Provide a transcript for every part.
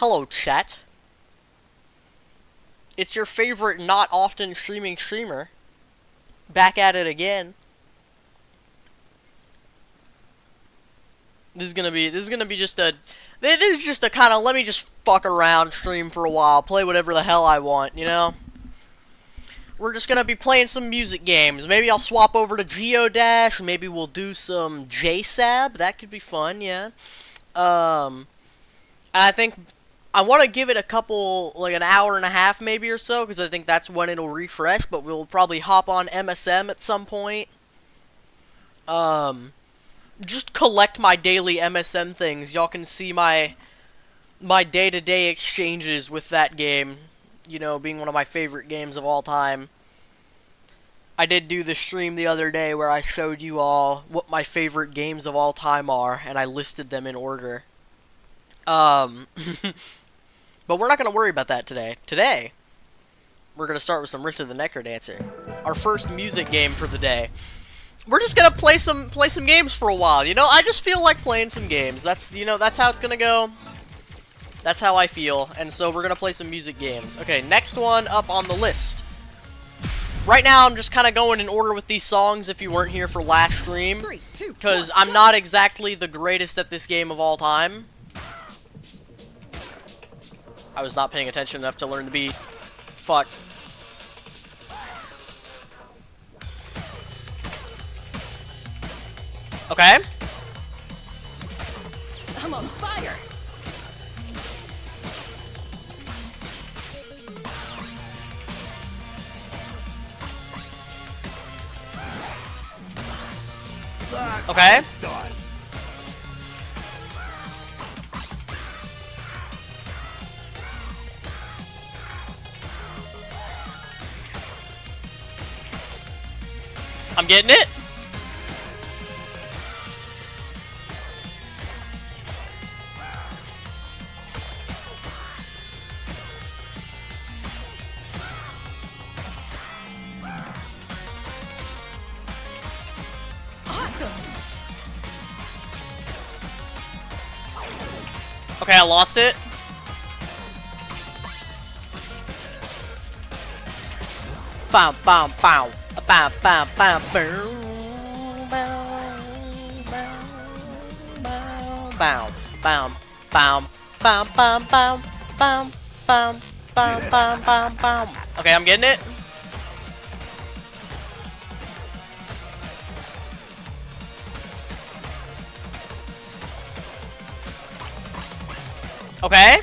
Hello, chat. It's your favorite not often streaming streamer. Back at it again. This is gonna be just a kind of let me just fuck around stream for a while, play whatever the hell I want, you know? We're just gonna be playing some music games. Maybe I'll swap over to Geodash, maybe we'll do some JSAB, that could be fun, yeah. I think I want to give it a couple, like an hour and a half maybe or so, because I think that's when it'll refresh, but we'll probably hop on MSM at some point. Just collect my daily MSM things. Y'all can see my day-to-day exchanges with that game, you know, being one of my favorite games of all time. I did do the stream the other day where I showed you all what my favorite games of all time are, and I listed them in order. But we're not going to worry about that today. Today, we're going to start with some Rift of the Necrodancer. Our first music game for the day. We're just going to play some games for a while, you know? I just feel like playing some games. That's, you know, that's how it's going to go. That's how I feel. And so we're going to play some music games. Okay, next one up on the list. Right now, I'm just kind of going in order with these songs if you weren't here for last stream. Because I'm not exactly the greatest at this game of all time. I was not paying attention enough to learn the beat. Fuck. Okay. I'm on fire. Okay. I'm getting it. Awesome. Okay, I lost it. Bow, bow, bow. Bow, bow, bow, bow. Bow, bow, bow, bow, bow, bow, bow, bow, bow, bow, bow, bow. Okay, I'm getting it. Okay.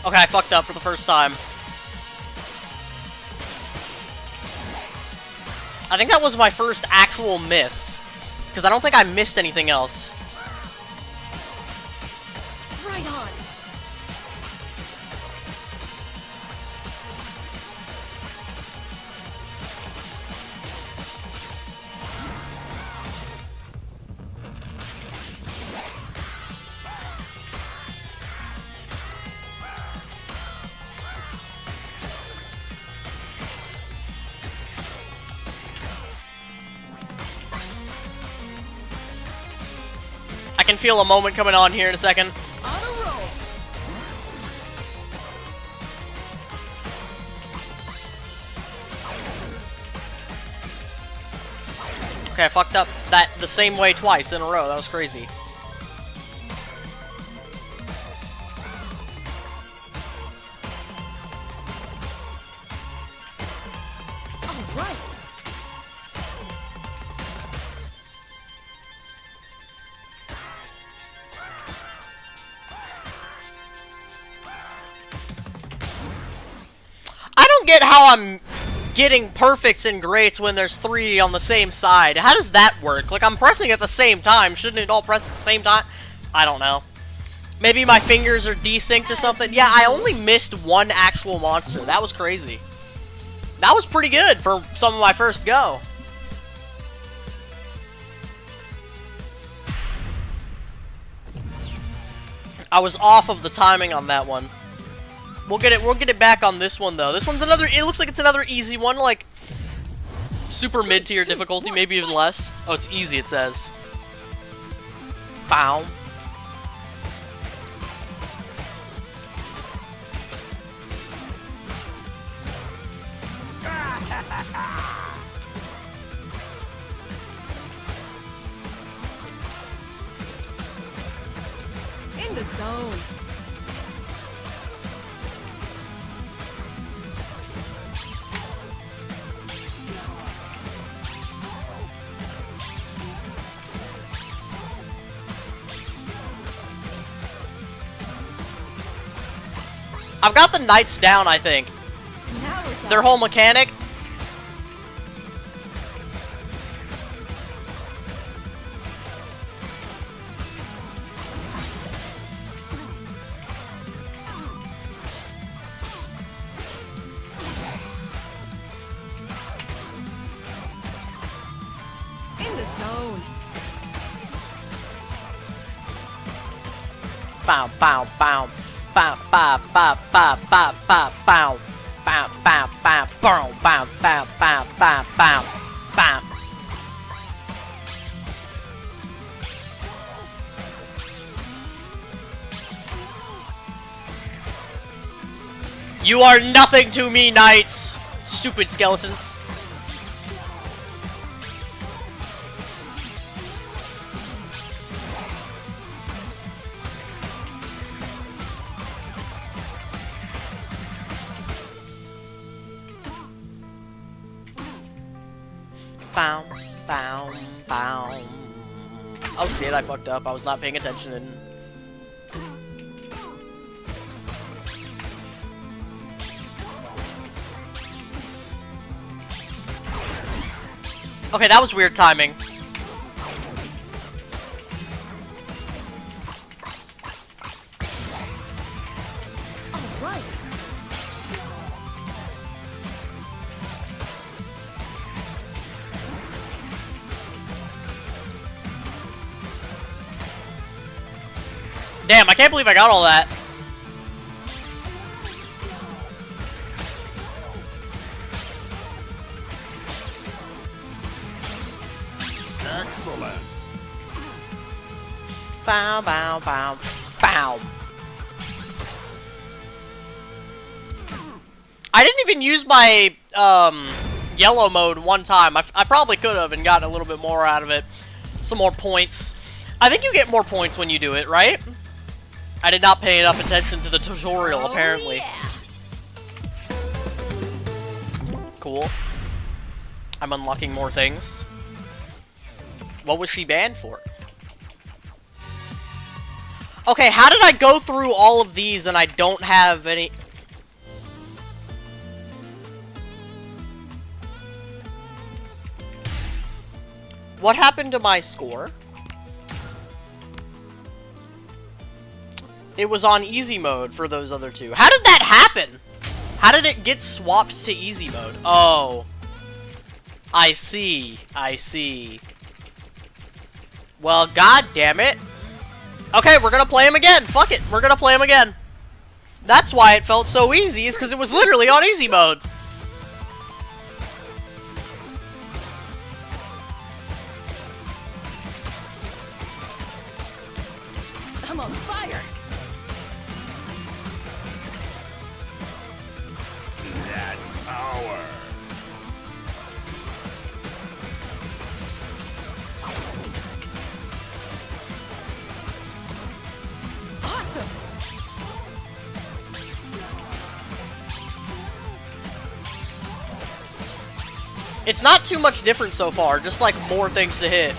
Okay, I fucked up for the first time. I think that was my first actual miss. Because I don't think I missed anything else. Right on. I can feel a moment coming on here in a second. On a roll. Okay, I fucked up that the same way twice in a row. That was crazy. All right. I don't get how I'm getting perfects and greats when there's 3 on the same side. How does that work? Like, I'm pressing at the same time. Shouldn't it all press at the same time? I don't know. Maybe my fingers are desynced or something. Yeah, I only missed one actual monster. That was crazy. That was pretty good for some of my first go. I was off of the timing on that one. We'll get it back on this one though. This one's another, it looks like it's another easy one, like super mid-tier difficulty, maybe even less. Oh, it's easy, it says. Bow. In the zone. I've got the knights down, I think. Now it's Their on. whole mechanic. In the zone. Bow, bow, bow. Bow, bow, bow, bow, bow, bow, bow. Bow, bow, bow, bow, bow, bow, bow, bow, bow, bow. You are nothing to me, knights! Stupid skeletons. Bow, bow, bow. Oh shit, I fucked up. I was not paying attention and... Okay, that was weird timing. All right. Damn, I can't believe I got all that. Excellent. Bow, bow, bow, bow. I didn't even use my, yellow mode one time. I probably could have and gotten a little bit more out of it. Some more points. I think you get more points when you do it, right? I did not pay enough attention to the tutorial, Oh, apparently. yeah. Cool. I'm unlocking more things. What was she banned for? Okay, how did I go through all of these and I don't have any... What happened to my score? It was on easy mode for those other two. How did that happen? How did it get swapped to easy mode? Oh. I see. I see. Well, god damn it. Okay, we're gonna play him again. Fuck it. We're gonna play him again. That's why it felt so easy, is because it was literally on easy mode. I'm on fire. That's power. Awesome. It's not too much different so far, just like more things to hit.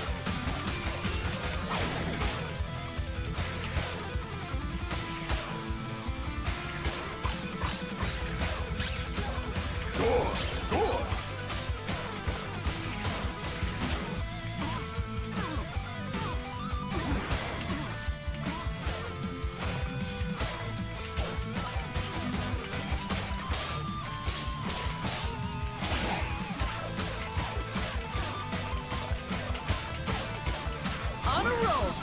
On a roll.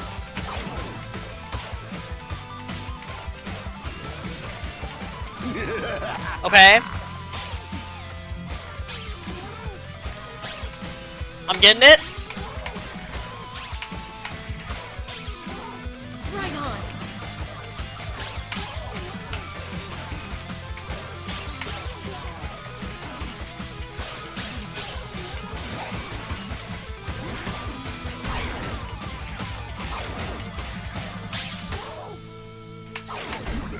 Okay. I'm getting it.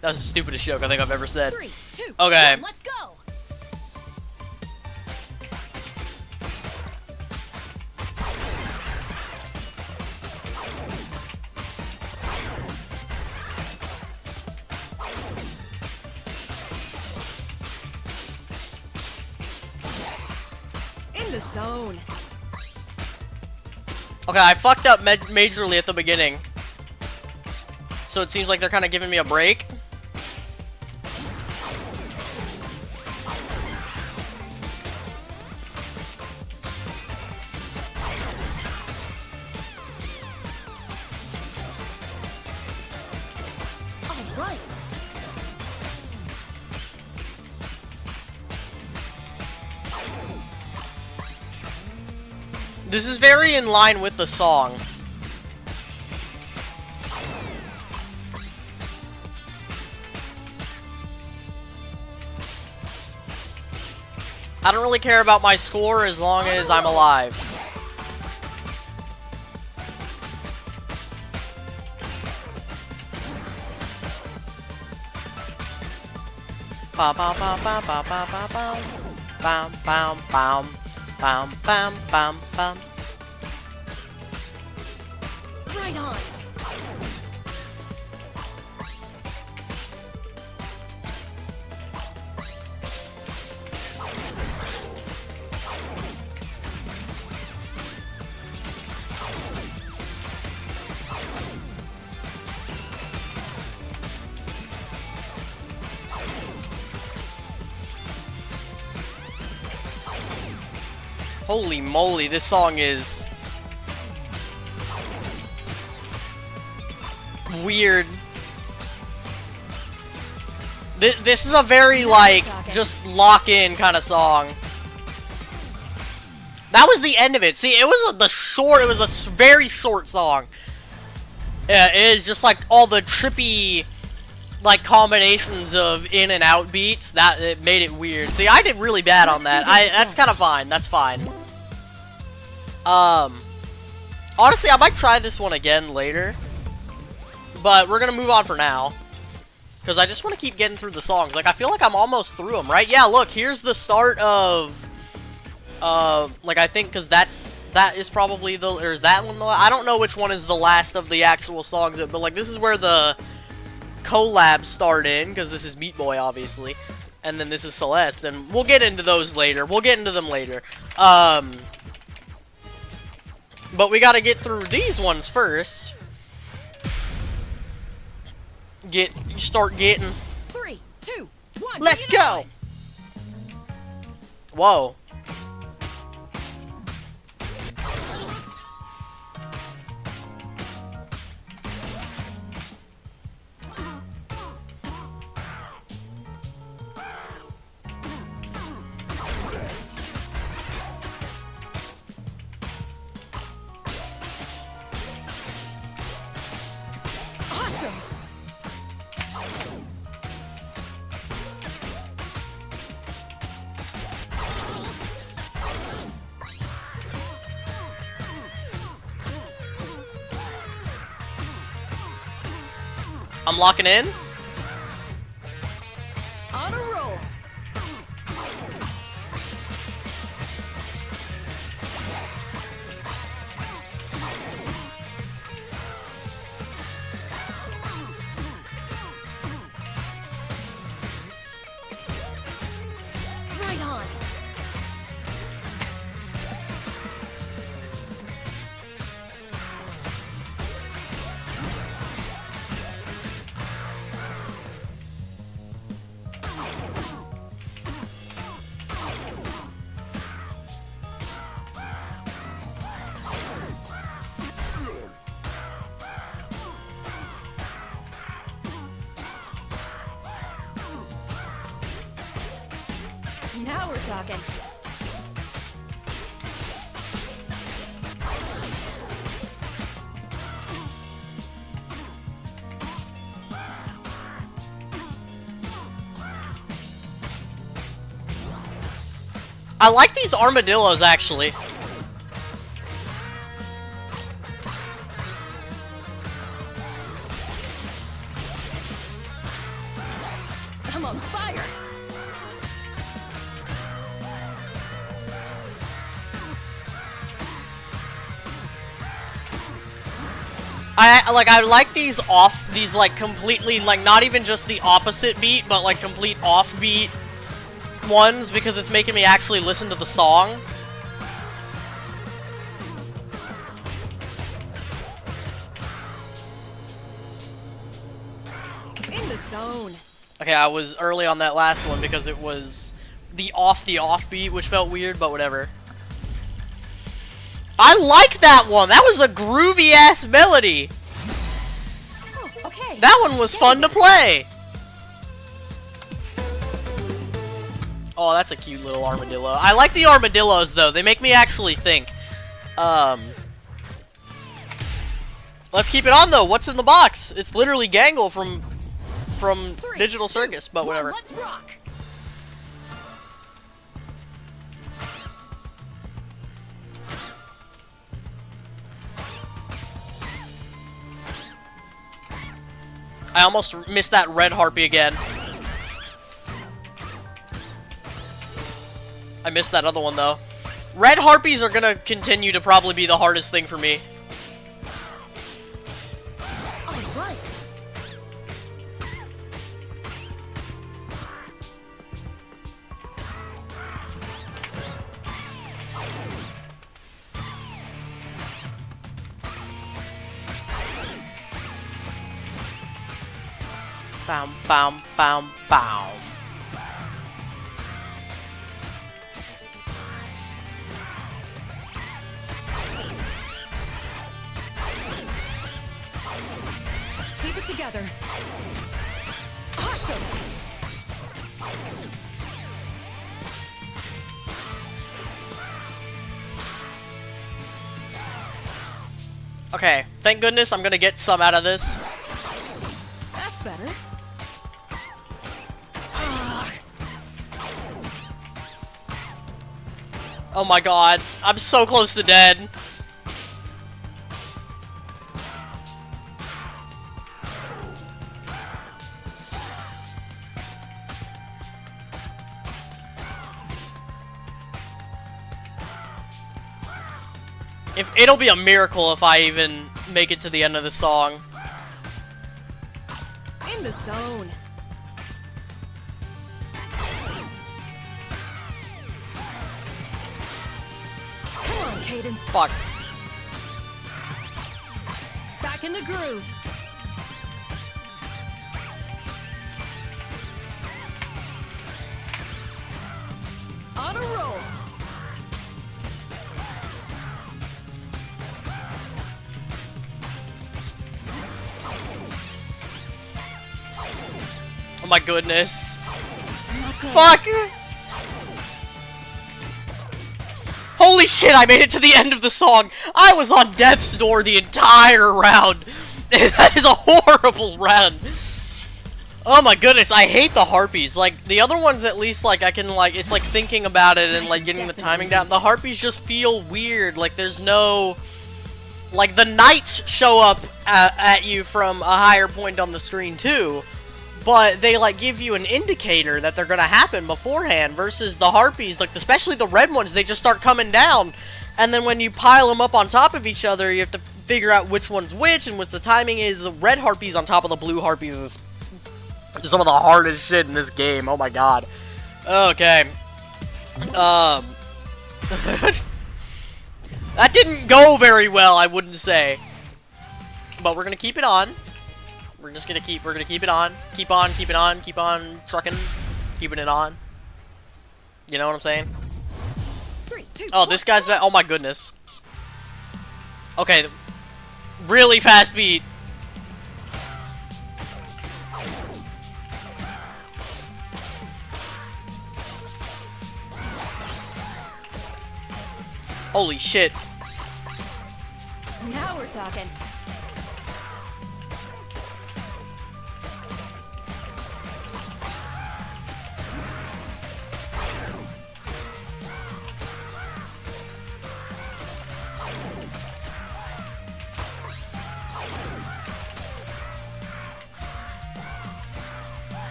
That was the stupidest joke I think I've ever said. 3, 2, Okay. 1, let's go. In the zone. Okay, I fucked up majorly at the beginning. So it seems like they're kind of giving me a break. All right. This is very in line with the song. I don't really care about my score as long as I'm alive. Bam bam bam bam bam bam bam bam bam bam bam bam bam bam. Right on. Holy moly, this song is weird. This is a very, like, just lock in kind of song. That was the end of it. See, it was it was a very short song. Yeah, it is just like all the trippy, like, combinations of in and out beats. That it made it weird. See, I did really bad on that. That's kind of fine. That's fine. Honestly, I might try this one again later. But we're gonna move on for now. Because I just want to keep getting through the songs. Like, I feel like I'm almost through them, right? Yeah, look, here's the start of... like, I think, because that is probably the... Or is that one the... I don't know which one is the last of the actual songs. But, like, this is where the collabs start in. Because this is Meat Boy, obviously. And then this is Celeste. And we'll get into those later. We'll get into them later. But we gotta get through these ones first. Start getting. 3, 2, 1. Let's go. Whoa. Awesome. I'm locking in. On a roll. Right on. Now we're talking. I like these armadillos, actually. on fire. I like these like completely, like, not even just the opposite beat, but like complete offbeat ones, because it's making me actually listen to the song. In the zone. Okay, I was early on that last one because it was the offbeat, which felt weird, but whatever. I like that one. That was a groovy ass melody. Oh, okay. That one was fun to play. Oh, that's a cute little armadillo. I like the armadillos though. They make me actually think. Let's keep it on though. What's in the box? It's literally Gangle from Three, Digital two, Circus, but whatever. Let's rock. I almost missed that red harpy again. I missed that other one though. Red harpies are gonna continue to probably be the hardest thing for me. All right. Bam, bam, bam, bam. Keep it together. Awesome. Okay, thank goodness I'm gonna get some out of this. That's better. Oh my god, I'm so close to dead. It'll be a miracle if I even make it to the end of the song. In the zone. Come on, Cadence. Fuck. Back in the groove. On a roll. Oh my goodness. Not good. Fuck! Holy shit, I made it to the end of the song. I was on death's door the entire round. That is a horrible round. Oh my goodness, I hate the harpies. Like, the other ones at least, like, I can, like, it's like thinking about it and, like, getting the timing down. The harpies just feel weird. Like, there's no... Like, the knights show up at you from a higher point on the screen, too. But they, like, give you an indicator that they're gonna happen beforehand, versus the harpies, like, especially the red ones, they just start coming down. And then when you pile them up on top of each other, you have to figure out which one's which, and what the timing is. The red harpies on top of the blue harpies is some of the hardest shit in this game. Oh my god. Okay. That didn't go very well, I wouldn't say. But we're gonna keep it on. We're gonna keep it on. Keep on, keep it on, keep on trucking, keeping it on. You know what I'm saying? 3, 2, Oh, this guy's back. Oh my goodness. Okay. Really fast beat. Holy shit. Now we're talking.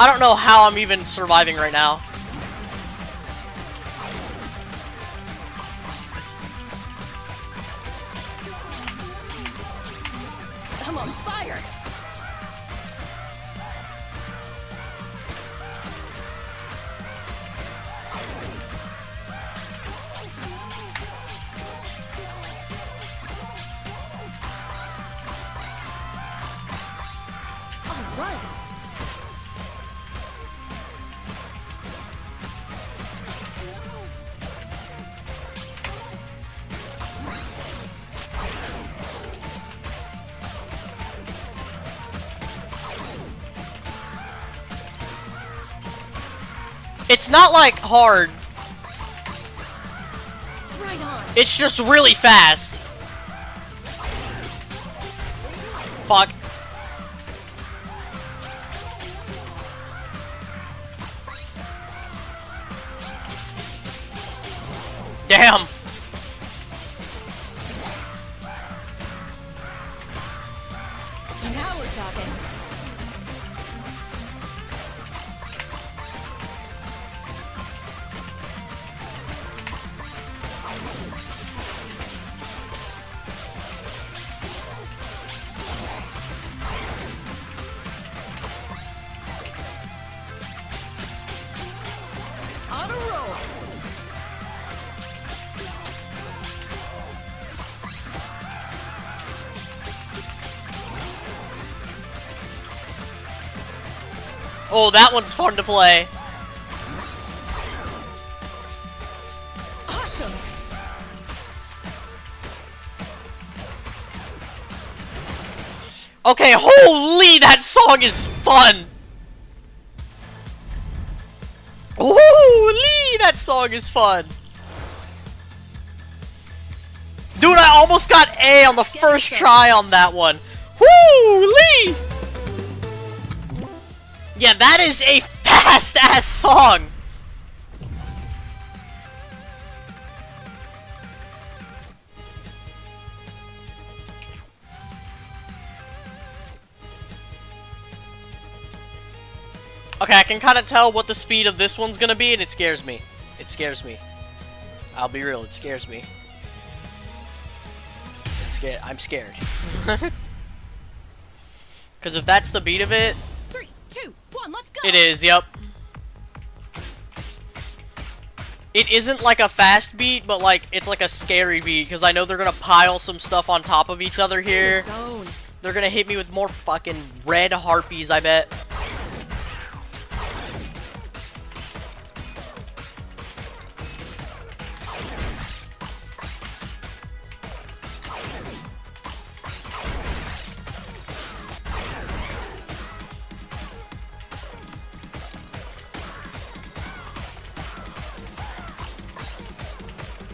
I don't know how I'm even surviving right now. I'm on fire. All right. It's not like hard. Right on. It's just really fast. Fuck. Damn. Now we're talking. On a roll. Oh, that one's fun to play. Awesome. Okay, holy, that song is fun. Holy, that song is fun. Dude, I almost got A on the first try on that one. Holy. Yeah, that is a fast-ass song. Okay, I can kind of tell what the speed of this one's gonna be, and it scares me. It scares me. I'll be real, it scares me. I'm scared. Because if that's the beat of it... 3, 2, 1, let's go. It is, yep. It isn't like a fast beat, but like, it's like a scary beat, because I know they're gonna pile some stuff on top of each other here. Zone. They're gonna hit me with more fucking red harpies, I bet.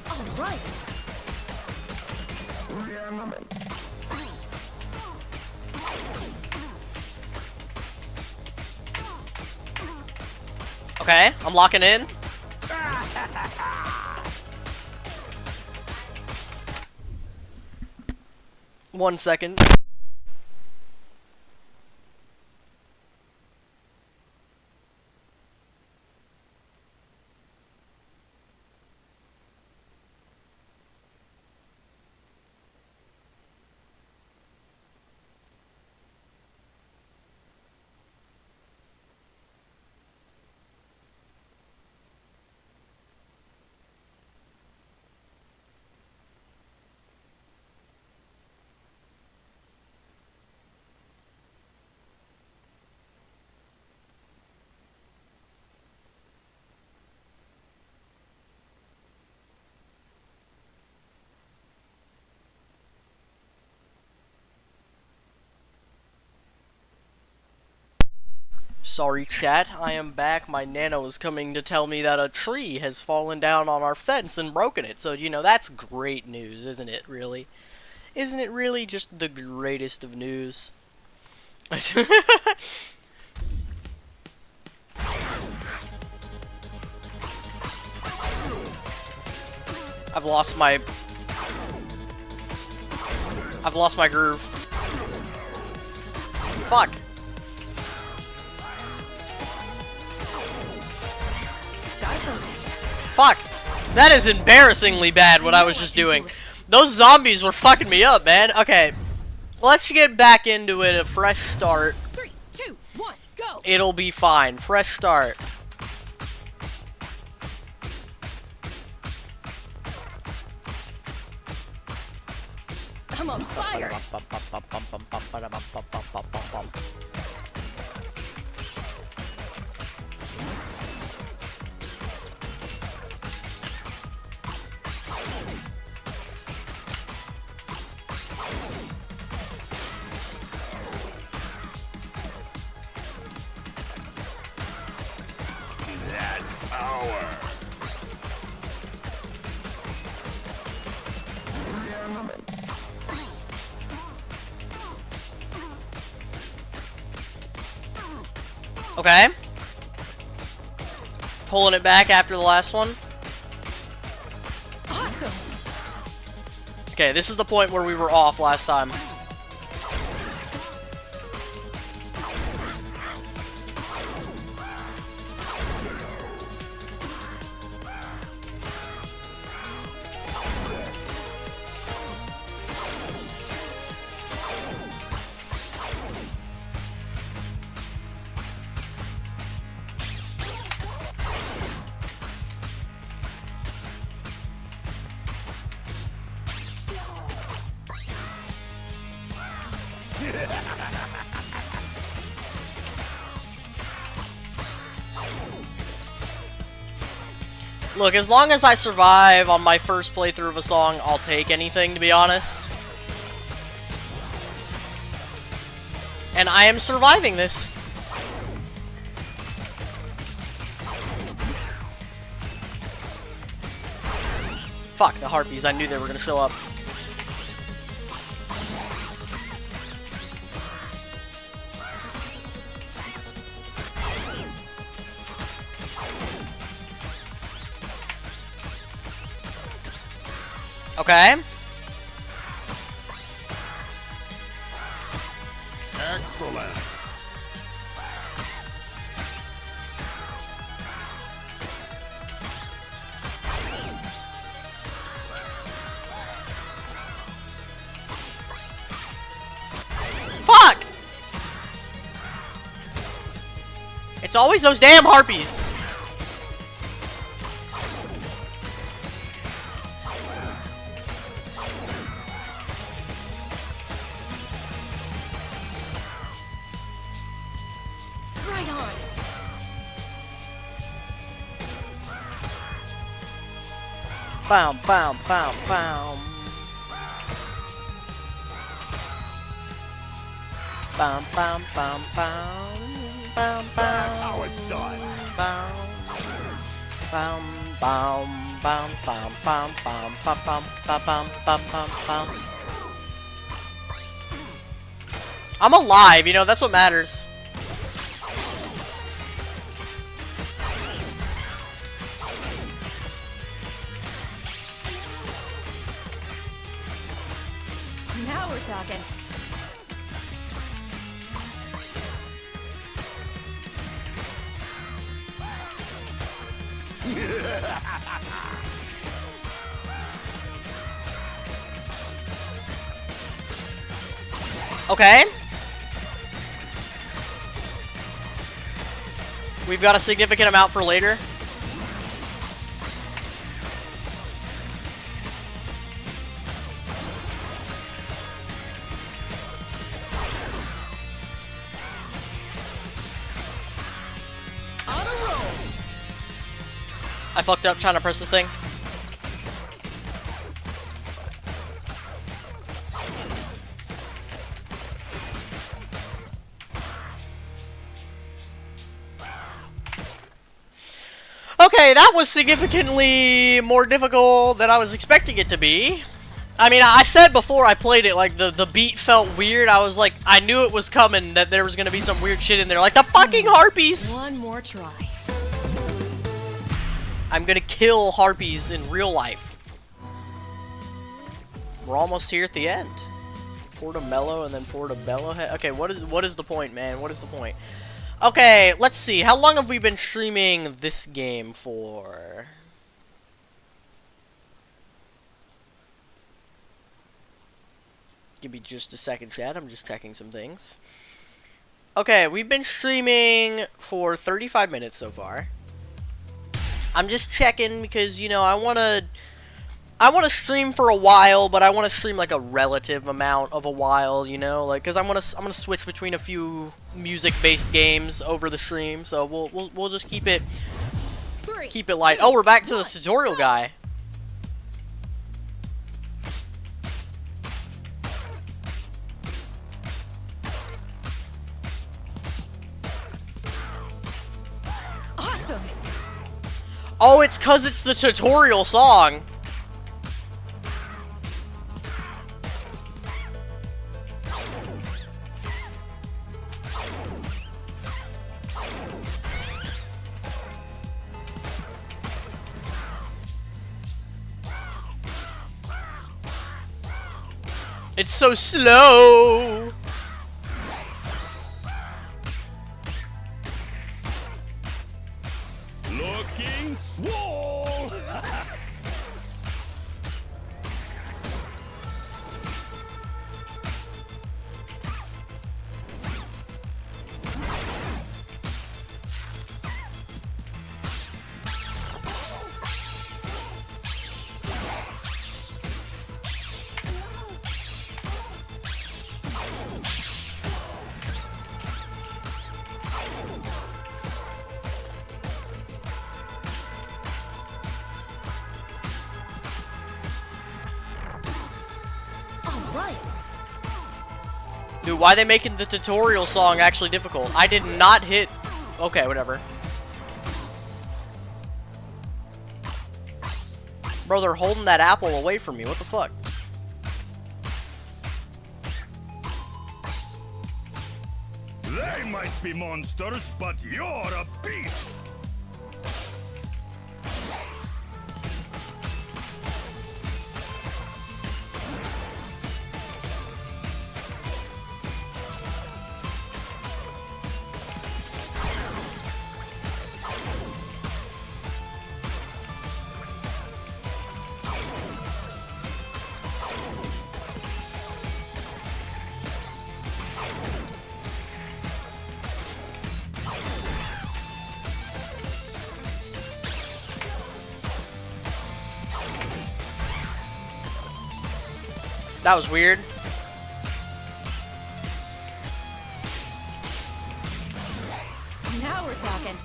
All right. Okay, I'm locking in. One second. Sorry, chat. I am back. My nano is coming to tell me that a tree has fallen down on our fence and broken it. So, you know, that's great news, isn't it, really? Isn't it really just the greatest of news? I've lost my groove. Fuck. Fuck. That is embarrassingly bad what I was just doing. Those zombies were fucking me up, man. Okay. Let's get back into it. A fresh start. 3, 2, 1, go. It'll be fine. Fresh start. I'm on fire. That's power. Okay. Pulling it back after the last one. Awesome. Okay, this is the point where we were off last time. Look, as long as I survive on my first playthrough of a song, I'll take anything, to be honest. And I am surviving this. Fuck, the harpies. I knew they were gonna show up. Okay. Excellent. Fuck! It's always those damn harpies. Right on. Bow, bow, bow, bow. Bum, bum, bum, bum. Bum, That's how bum, it's done. bum. Bum, bum, bum, bum, bum, bum, bum, bum, bum, bum, bum, bum, bum. I'm alive, you know, that's what matters. Now we're talking. Okay. We've got a significant amount for later. On a roll. I fucked up trying to press this thing. Okay, that was significantly more difficult than I was expecting it to be. I mean, I said before I played it, like, the beat felt weird. I was like, I knew it was coming, that there was gonna be some weird shit in there. Like, the fucking harpies! One more try. I'm gonna kill harpies in real life. We're almost here at the end. Portobello and then Portobello head. Okay, what is the point, man? What is the point? Okay, let's see. How long have we been streaming this game for? Give me just a second, chat. I'm just checking some things. Okay, we've been streaming for 35 minutes so far. I'm just checking because, you know, I want to stream for a while, but I want to stream like a relative amount of a while, you know, like cuz I'm going to switch between a few music-based games over the stream, so we'll just keep it light. Oh, we're back to the tutorial guy. Awesome. Oh, it's cuz it's the tutorial song. It's so slow. Looking swole. Right. Dude, why are they making the tutorial song actually difficult? I did not hit... Okay, whatever. Bro, they're holding that apple away from me. What the fuck? They might be monsters, but you're a beast. That was weird. Now we're talking.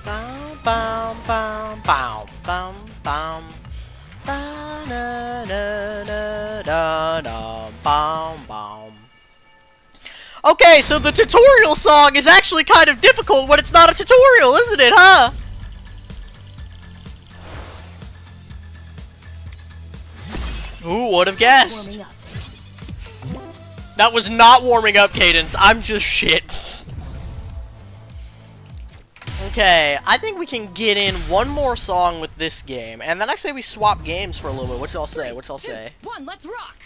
Bum, bum, bum, bum, bum, bum. Ba, na, na, na, da, da, bum, bum. Okay, so the tutorial song is actually kind of difficult when it's not a tutorial, isn't it, huh? Who would have guessed? Warming up. That was not warming up, Cadence. I'm just shit. Okay, I think we can get in one more song with this game, and then I say we swap games for a little bit. What y'all say? What y'all say? 2, 1, let's rock.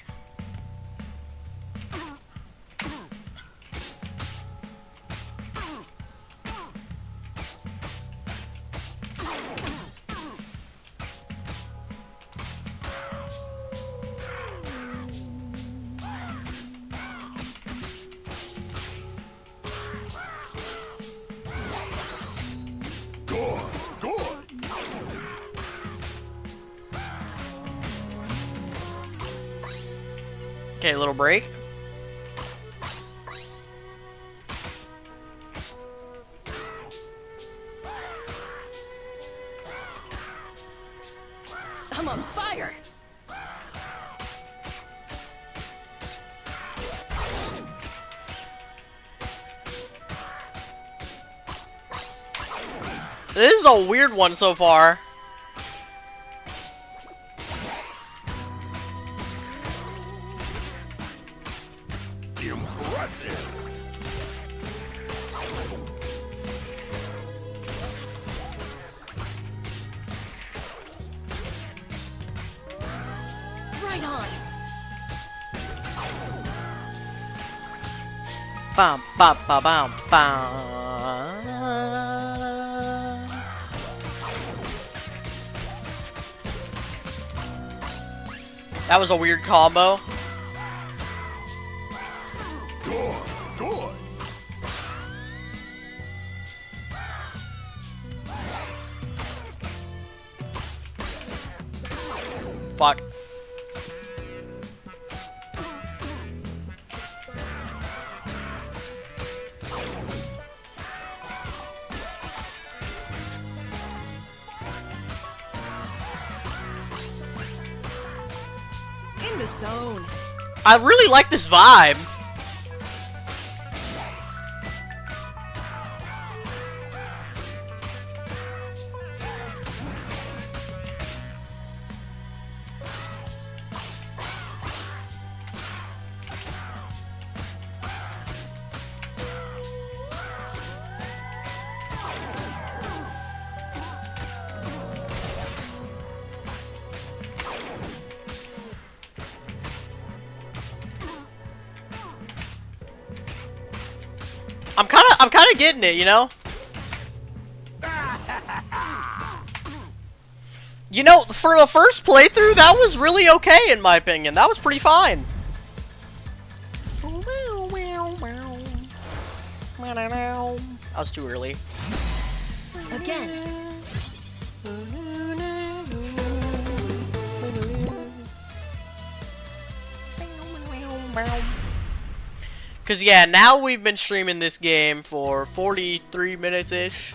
Good, good. Okay, little break. I'm on fire. This is a weird one so far. Impressive. Right on. Bum, bum, bum, bum, bum. That was a weird combo. Good, good. Fuck. In the zone. I really like this vibe. I'm kinda getting it, you know? You know, for the first playthrough, that was really okay in my opinion. That was pretty fine. That was too early. Again. Cause yeah, now we've been streaming this game for 43 minutes-ish.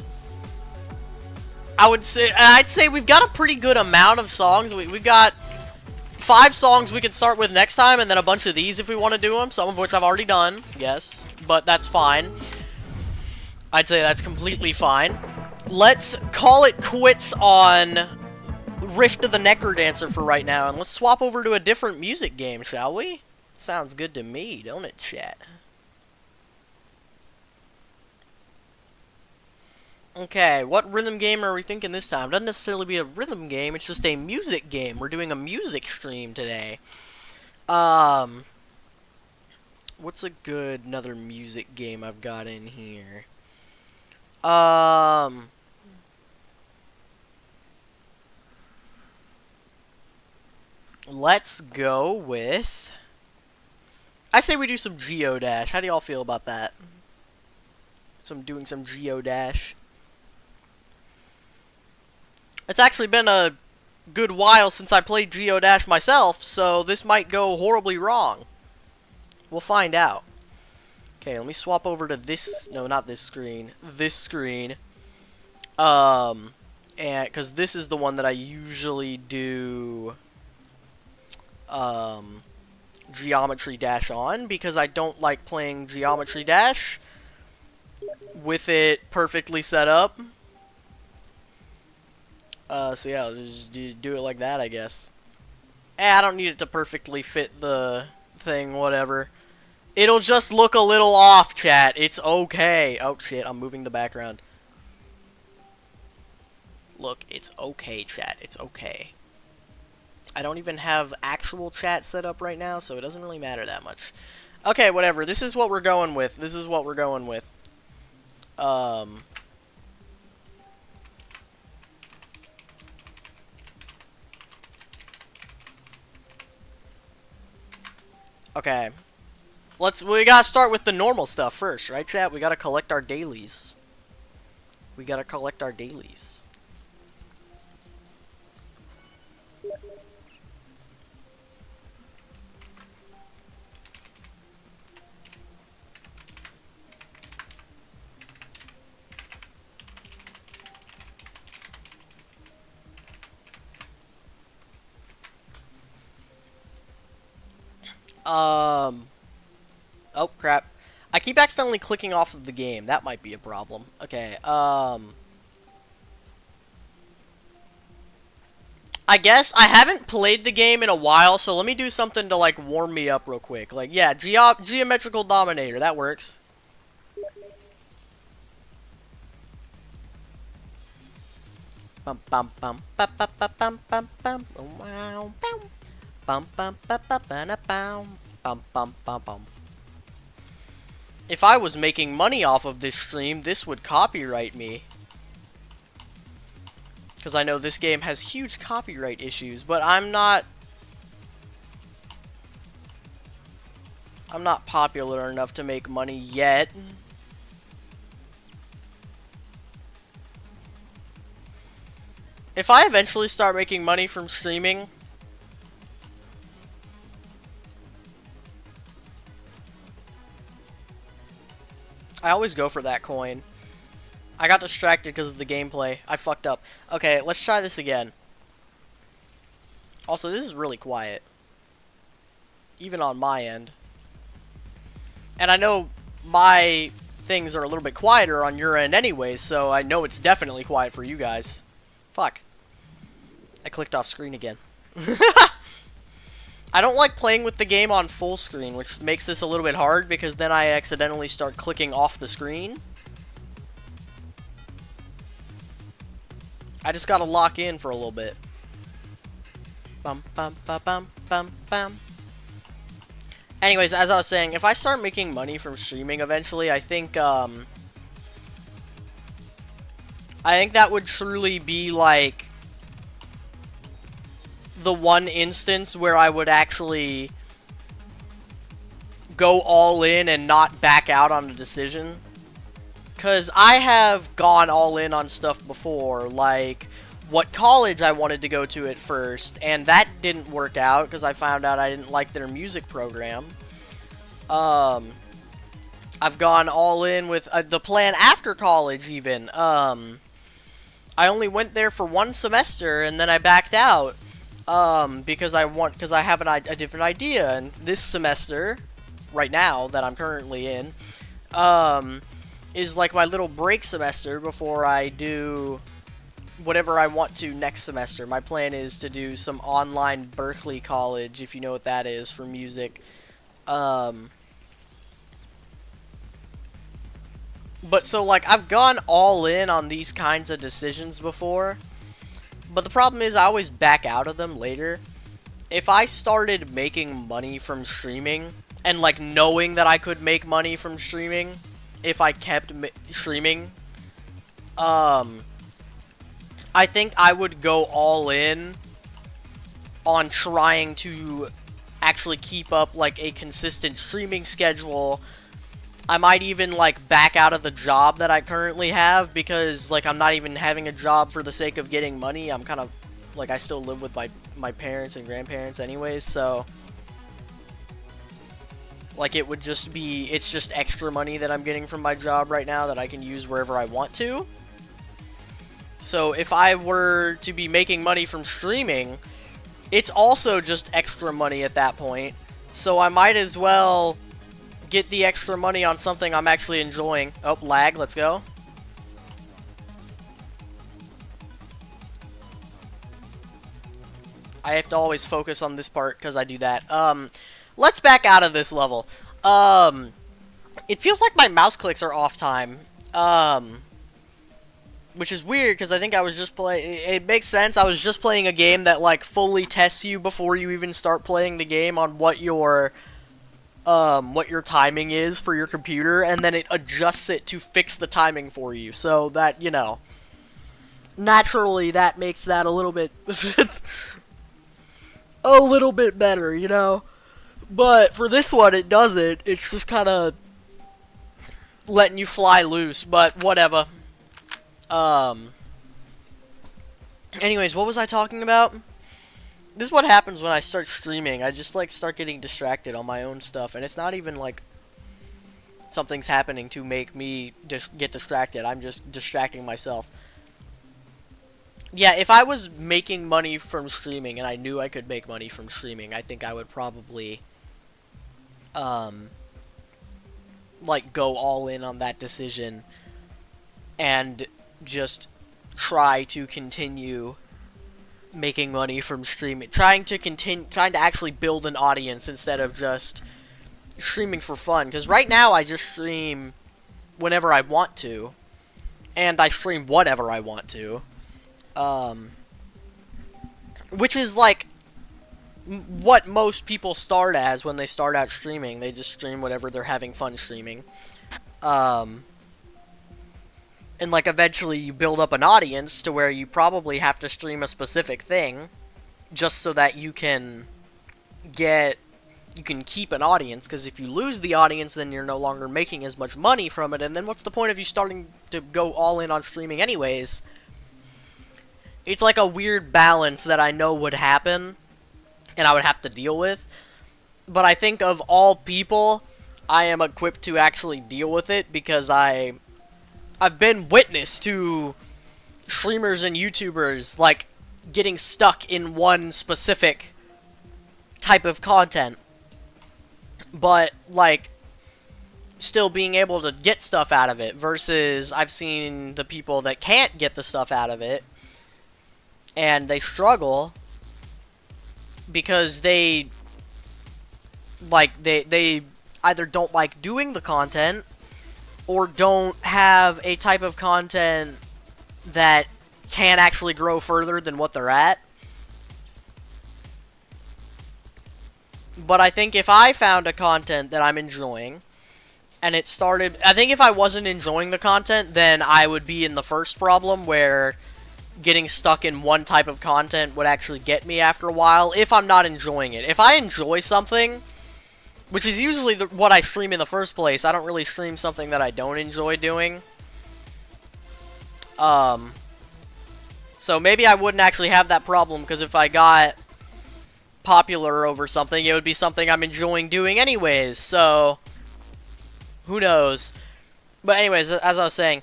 I'd say we've got a pretty good amount of songs. We've got 5 songs we can start with next time, and then a bunch of these if we want to do them. Some of which I've already done, yes, but that's fine. I'd say that's completely fine. Let's call it quits on Rift of the Necrodancer for right now, and let's swap over to a different music game, shall we? Sounds good to me, don't it, chat? Okay, what rhythm game are we thinking this time? It doesn't necessarily be a rhythm game, it's just a music game. We're doing a music stream today. What's a good another music game I've got in here? Let's go with... I say we do some Geodash. How do y'all feel about that? Doing some Geodash. It's actually been a good while since I played Geodash myself, so this might go horribly wrong. We'll find out. Okay, let me swap over to this. No, not this screen. This screen. And because this is the one that I usually do Geometry Dash on, because I don't like playing Geometry Dash with it perfectly set up. So yeah, I'll just do it like that, I guess. I don't need it to perfectly fit the thing, whatever. It'll just look a little off, chat. It's okay. Oh shit, I'm moving the background. Look, it's okay, chat. It's okay. I don't even have actual chat set up right now, so it doesn't really matter that much. Okay, whatever. This is what we're going with. This is what we're going with. Okay. We gotta start with the normal stuff first, right, chat? We gotta collect our dailies. We gotta collect our dailies. Oh, crap. I keep accidentally clicking off of the game. That might be a problem. Okay, I guess I haven't played the game in a while, so let me do something to, like, warm me up real quick. Like, yeah, Geometrical Dominator. That works. Bum bum bum bum bum bum bum bum wow bum bum bum bum bum bum bum bum bum. If I was making money off of this stream, this would copyright me. Because I know this game has huge copyright issues, but I'm not I'm not popular enough to make money yet. If I eventually start making money from streaming, I always go for that coin. I got distracted because of the gameplay. I fucked up. Okay, let's try this again. Also, this is really quiet. Even on my end. And I know my things are a little bit quieter on your end anyway, so I know it's definitely quiet for you guys. Fuck. I clicked off screen again. I don't like playing with the game on full screen, which makes this a little bit hard because then I accidentally start clicking off the screen. I just gotta lock in for a little bit. Bum bum bum bum bum bum. Anyways, as I was saying, if I start making money from streaming eventually, I think that would truly be like the one instance where I would actually go all in and not back out on a decision. Because I have gone all in on stuff before, like what college I wanted to go to at first, and that didn't work out because I found out I didn't like their music program. I've gone all in with the plan after college even. I only went there for 1 semester and then I backed out. Because I have a different idea, and this semester, right now, that I'm currently in, is like my little break semester before I do whatever I want to next semester. My plan is to do some online Berklee college, if you know what that is, for music. But so, like, I've gone all in on these kinds of decisions before. But the problem is I always back out of them later. If I started making money from streaming, and like knowing that I could make money from streaming, if I kept streaming, I think I would go all in on trying to actually keep up like a consistent streaming schedule. I might even like back out of the job that I currently have because like I'm not even having a job for the sake of getting money. I'm kind of like I still live with my parents and grandparents anyways, so like it would just be it's just extra money that I'm getting from my job right now that I can use wherever I want to. So if I were to be making money from streaming, it's also just extra money at that point. So I might as well get the extra money on something I'm actually enjoying. Oh, lag, let's go. I have to always focus on this part because I do that. Let's back out of this level. It feels like my mouse clicks are off time. Which is weird because I think I was just playing. It makes sense. I was just playing a game that like fully tests you before you even start playing the game on what your timing is for your computer, and then it adjusts it to fix the timing for you. So that, you know, naturally that makes that a little bit a little bit better, you know. But for this one, it doesn't. It's just kind of letting you fly loose. But whatever. Anyways, what was I talking about? This is what happens when I start streaming. I just like start getting distracted on my own stuff, and it's not even like something's happening to make me get distracted. I'm just distracting myself. Yeah, if I was making money from streaming and I knew I could make money from streaming, I think I would probably like go all in on that decision and just try to continue making money from streaming, trying to actually build an audience instead of just streaming for fun. Because right now I just stream whenever I want to, and I stream whatever I want to, which is like what most people start as when they start out streaming. They just stream whatever they're having fun streaming, and like eventually you build up an audience to where you probably have to stream a specific thing just so that you can get you can keep an audience, because if you lose the audience, then you're no longer making as much money from it, and then what's the point of you starting to go all in on streaming anyways? It's like a weird balance that I know would happen, and I would have to deal with, but I think of all people, I am equipped to actually deal with it, because I've been witness to streamers and YouTubers, like, getting stuck in one specific type of content, but, like, still being able to get stuff out of it, versus I've seen the people that can't get the stuff out of it, and they struggle, because they either don't like doing the content, or don't have a type of content that can actually grow further than what they're at. But I think if I found a content that I'm enjoying, and it started... I think if I wasn't enjoying the content, then I would be in the first problem, where getting stuck in one type of content would actually get me after a while, if I'm not enjoying it. If I enjoy something, which is usually what I stream in the first place, I don't really stream something that I don't enjoy doing. So maybe I wouldn't actually have that problem, because if I got popular over something, it would be something I'm enjoying doing anyways, so who knows. But anyways, as I was saying,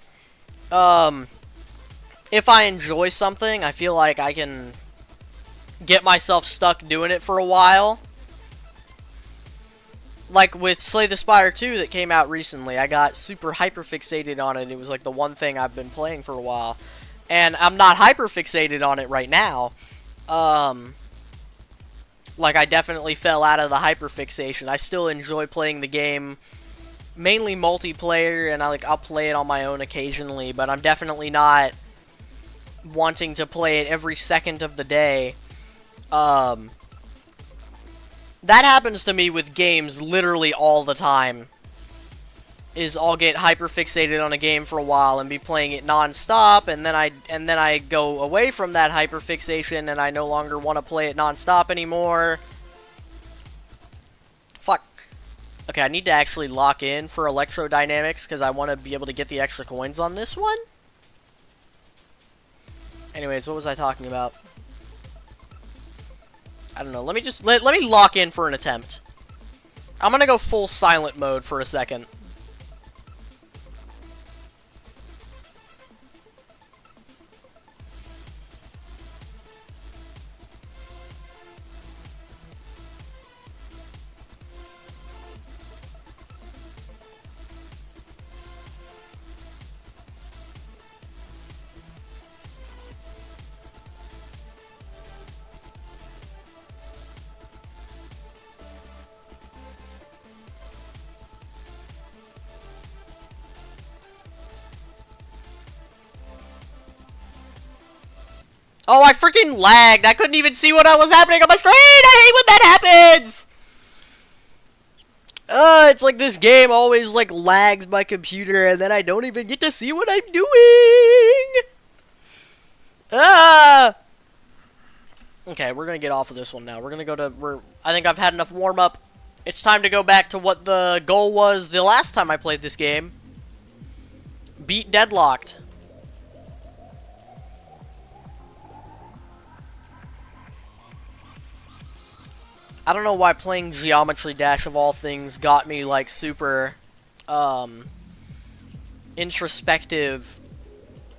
if I enjoy something, I feel like I can get myself stuck doing it for a while. Like with Slay the Spire 2 that came out recently, I got super hyper-fixated on it. It was like the one thing I've been playing for a while. And I'm not hyper-fixated on it right now. Like, I definitely fell out of the hyper-fixation. I still enjoy playing the game, mainly multiplayer, and I'll play it on my own occasionally, but I'm definitely not wanting to play it every second of the day. That happens to me with games literally all the time. I'll get hyper-fixated on a game for a while and be playing it non-stop, and then I go away from that hyper-fixation and I no longer want to play it non-stop anymore. Fuck. Okay, I need to actually lock in for electrodynamics because I want to be able to get the extra coins on this one. Anyways, what was I talking about? I don't know. Let me lock in for an attempt. I'm gonna go full silent mode for a second. Oh, I freaking lagged. I couldn't even see what was happening on my screen. I hate when that happens. It's like this game always, like, lags my computer, and then I don't even get to see what I'm doing. Okay, we're gonna get off of this one now. We're gonna go to... I think I've had enough warm-up. It's time to go back to what the goal was the last time I played this game. Beat Deadlocked. I don't know why playing Geometry Dash of all things got me, like, super, introspective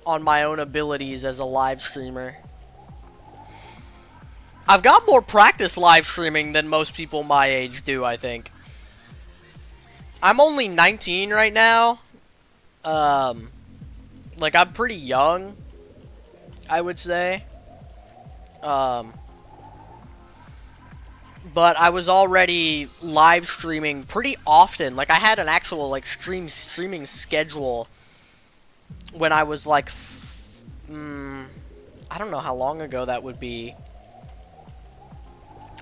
on my own abilities as a live streamer. I've got more practice live streaming than most people my age do, I think. I'm only 19 right now. Like, I'm pretty young, I would say. But I was already live streaming pretty often. Like, I had an actual, like, streaming schedule when I was, like, I don't know how long ago that would be.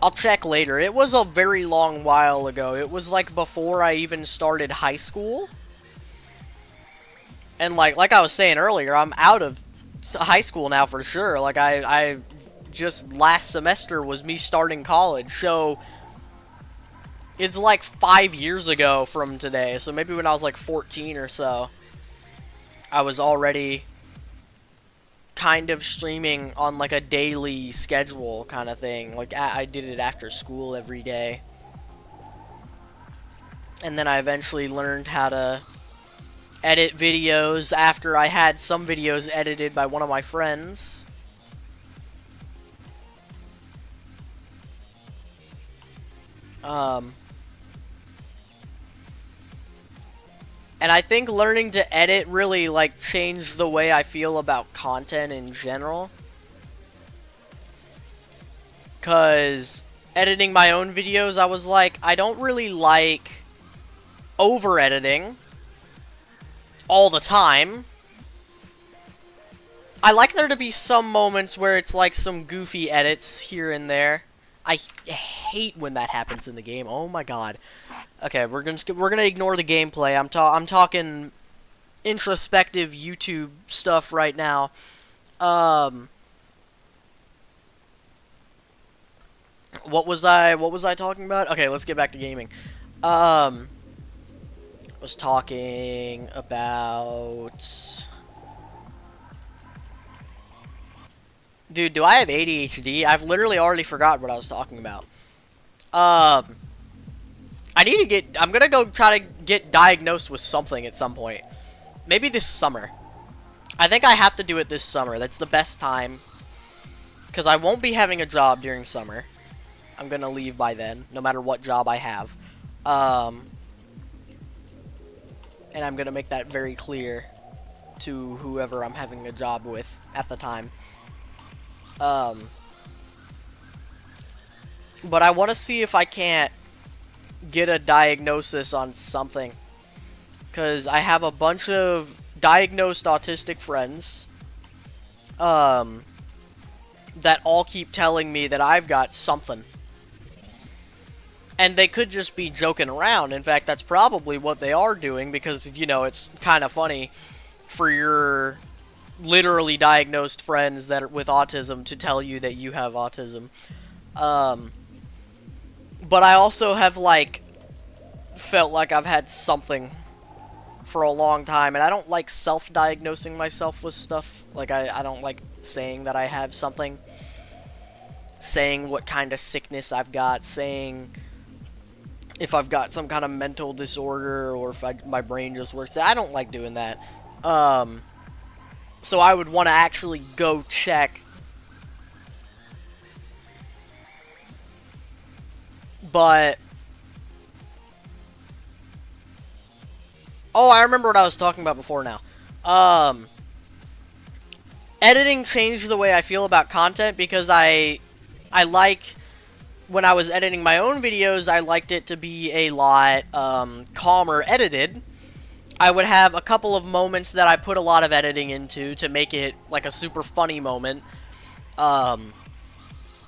I'll check later. It was a very long while ago. It was, like, before I even started high school. And, like I was saying earlier, I'm out of high school now for sure. Like, I just last semester was me starting college, so It's like 5 years ago from today, so maybe when I was like 14 or so, I was already kind of streaming on like a daily schedule kind of thing. Like I did it after school every day. And then I eventually learned how to edit videos after I had some videos edited by one of my friends. And I think learning to edit really, like, changed the way I feel about content in general. Because editing my own videos, I was like, I don't really like over-editing all the time. I like there to be some moments where it's like some goofy edits here and there. I hate when that happens in the game. Oh my god. Okay, we're gonna ignore the gameplay. I'm talking introspective YouTube stuff right now. What was I talking about? Okay, let's get back to gaming. Was talking about. Dude, do I have ADHD? I've literally already forgot what I was talking about. I need to get... I'm gonna go try to get diagnosed with something at some point. Maybe this summer. I think I have to do it this summer. That's the best time. Because I won't be having a job during summer. I'm gonna leave by then, no matter what job I have. And I'm gonna make that very clear to whoever I'm having a job with at the time. But I want to see if I can't get a diagnosis on something. Because I have a bunch of diagnosed autistic friends. That all keep telling me that I've got something. And they could just be joking around. In fact, that's probably what they are doing. Because, you know, it's kind of funny for your literally diagnosed friends that are with autism to tell you that you have autism. But I also have, like, felt like I've had something for a long time, and I don't like self-diagnosing myself with stuff. Like, I don't like saying that I have something. Saying what kind of sickness I've got. Saying if I've got some kind of mental disorder, or if my brain just works. I don't like doing that. So I would want to actually go check. But... oh, I remember what I was talking about before now. Editing changed the way I feel about content because I like... when I was editing my own videos, I liked it to be a lot calmer edited. I would have a couple of moments that I put a lot of editing into to make it like a super funny moment.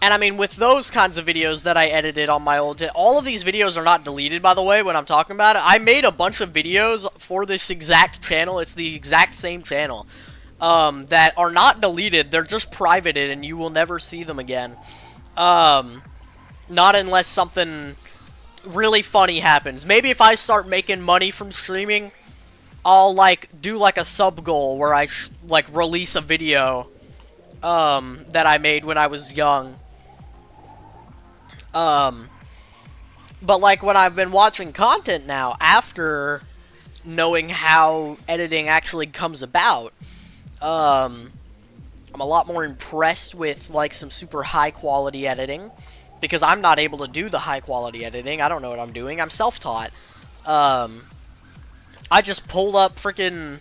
And I mean, with those kinds of videos that I edited on my old... all of these videos are not deleted, by the way, when I'm talking about it. I made a bunch of videos for this exact channel. It's the exact same channel. That are not deleted. They're just privated, and you will never see them again. Not unless something really funny happens. Maybe if I start making money from streaming, I'll, like, do, like, a sub-goal where I, like, release a video, that I made when I was young. But, like, when I've been watching content now, after knowing how editing actually comes about, I'm a lot more impressed with, like, some super high-quality editing. Because I'm not able to do the high-quality editing. I don't know what I'm doing. I'm self-taught. I just pulled up freaking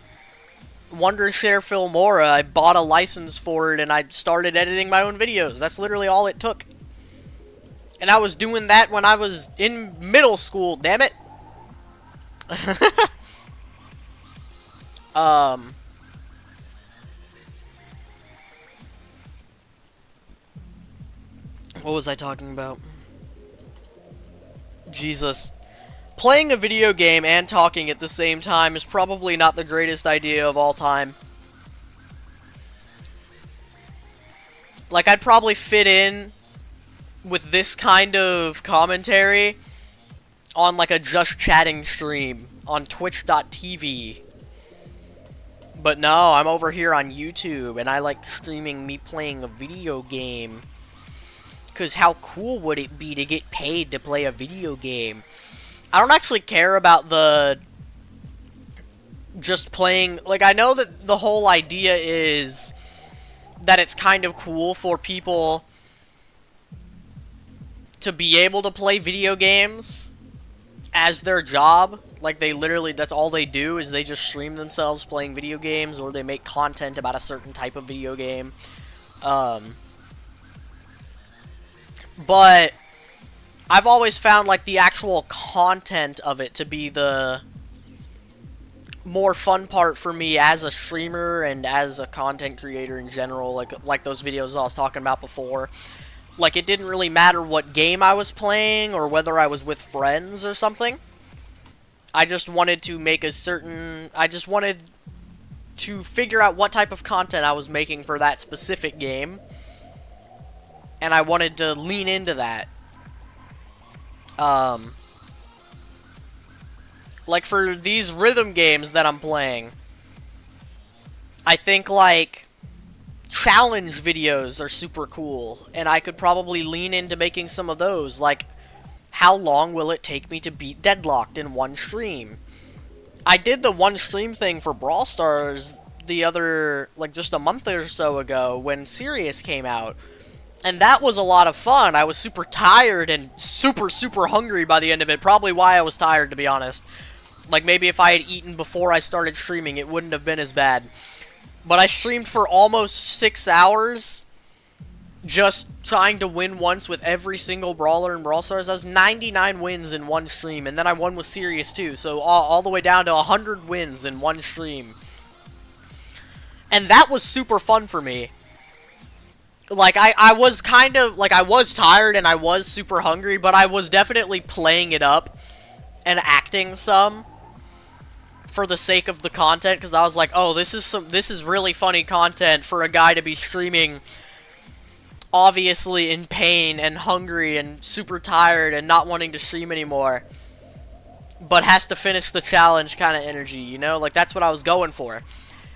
Wondershare Filmora. I bought a license for it, and I started editing my own videos. That's literally all it took. And I was doing that when I was in middle school, damn it. What was I talking about? Jesus. Playing a video game and talking at the same time is probably not the greatest idea of all time. Like, I'd probably fit in with this kind of commentary on like a just chatting stream on twitch.tv. But no, I'm over here on YouTube, and I like streaming me playing a video game. Because how cool would it be to get paid to play a video game? I don't actually care about the just playing. Like, I know that the whole idea is that it's kind of cool for people to be able to play video games as their job. Like, they literally, that's all they do, is they just stream themselves playing video games, or they make content about a certain type of video game. But I've always found, like, the actual content of it to be the more fun part for me as a streamer and as a content creator in general, like those videos I was talking about before. Like, it didn't really matter what game I was playing or whether I was with friends or something. I just wanted to make I just wanted to figure out what type of content I was making for that specific game. And I wanted to lean into that. Like, for these rhythm games that I'm playing, I think, like, challenge videos are super cool, and I could probably lean into making some of those. Like, how long will it take me to beat Deadlocked in one stream? I did the one stream thing for Brawl Stars the other, like, just a month or so ago when Sirius came out. And that was a lot of fun. I was super tired and super, super hungry by the end of it. Probably why I was tired, to be honest. Like, maybe if I had eaten before I started streaming, it wouldn't have been as bad. But I streamed for almost 6 hours, just trying to win once with every single brawler in Brawl Stars. That was 99 wins in one stream, and then I won with Sirius too. So all the way down to 100 wins in one stream. And that was super fun for me. Like, I was kind of, like, I was tired and I was super hungry, but I was definitely playing it up and acting some for the sake of the content, because I was like, oh, this is really funny content for a guy to be streaming obviously in pain and hungry and super tired and not wanting to stream anymore, but has to finish the challenge kind of energy, you know? Like, that's what I was going for.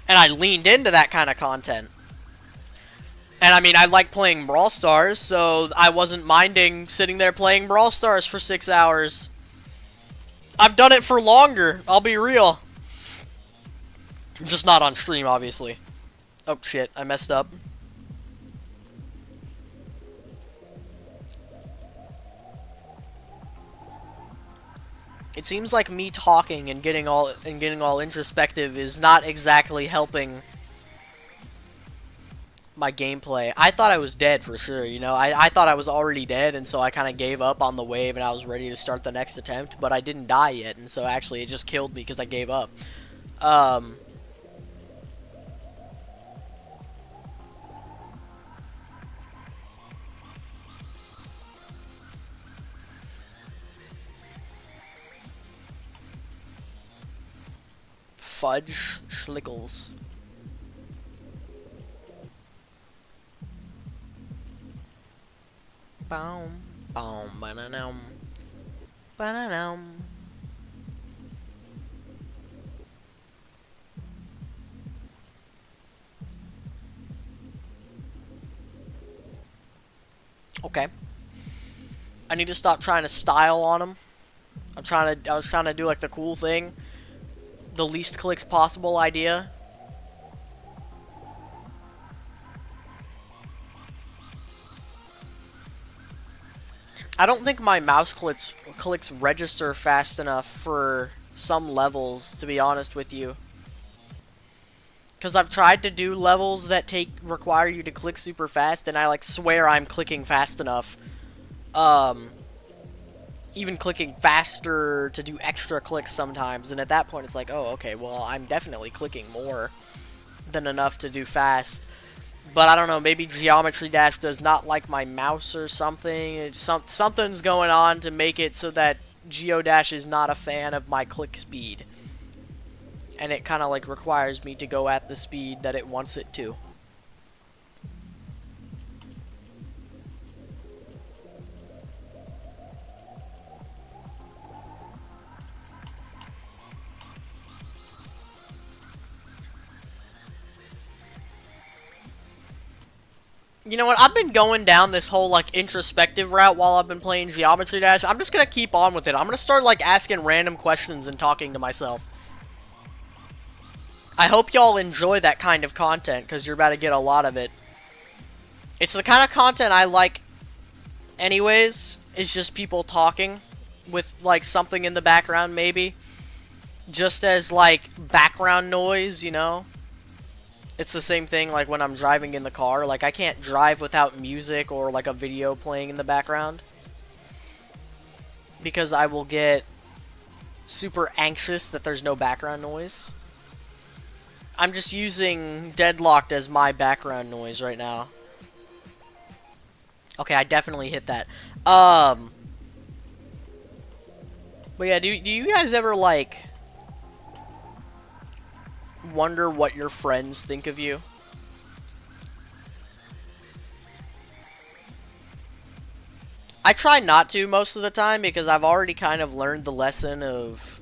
And I leaned into that kind of content. And I mean, I like playing Brawl Stars, so I wasn't minding sitting there playing Brawl Stars for 6 hours. I've done it for longer, I'll be real. Just not on stream, obviously. Oh shit, I messed up. It seems like me talking and getting all introspective is not exactly helping my gameplay. I thought I was dead for sure, you know. I thought I was already dead, and so I kind of gave up on the wave and I was ready to start the next attempt, but I didn't die yet, and so actually it just killed me because I gave up. Fudge Schlickles. Boom, boom, bananum, bananum. Okay. I need to stop trying to style on them. I was trying to do like the cool thing, the least clicks possible idea. I don't think my mouse clicks register fast enough for some levels, to be honest with you. Because I've tried to do levels that require you to click super fast, and I like swear I'm clicking fast enough. Even clicking faster to do extra clicks sometimes, and at that point it's like, oh, okay, well, I'm definitely clicking more than enough to do fast. But I don't know, maybe Geometry Dash does not like my mouse or something. Something's going on to make it so that Geodash is not a fan of my click speed. And it kind of like requires me to go at the speed that it wants it to. You know what? I've been going down this whole, like, introspective route while I've been playing Geometry Dash. I'm just gonna keep on with it. I'm gonna start, like, asking random questions and talking to myself. I hope y'all enjoy that kind of content, because you're about to get a lot of it. It's the kind of content I like anyways. It's just people talking with, like, something in the background, maybe. Just as, like, background noise, you know? It's the same thing, like, when I'm driving in the car. Like, I can't drive without music or, like, a video playing in the background. Because I will get super anxious that there's no background noise. I'm just using Deadlocked as my background noise right now. Okay, I definitely hit that. But yeah, do you guys ever, like, wonder what your friends think of you? I try not to most of the time because I've already kind of learned the lesson of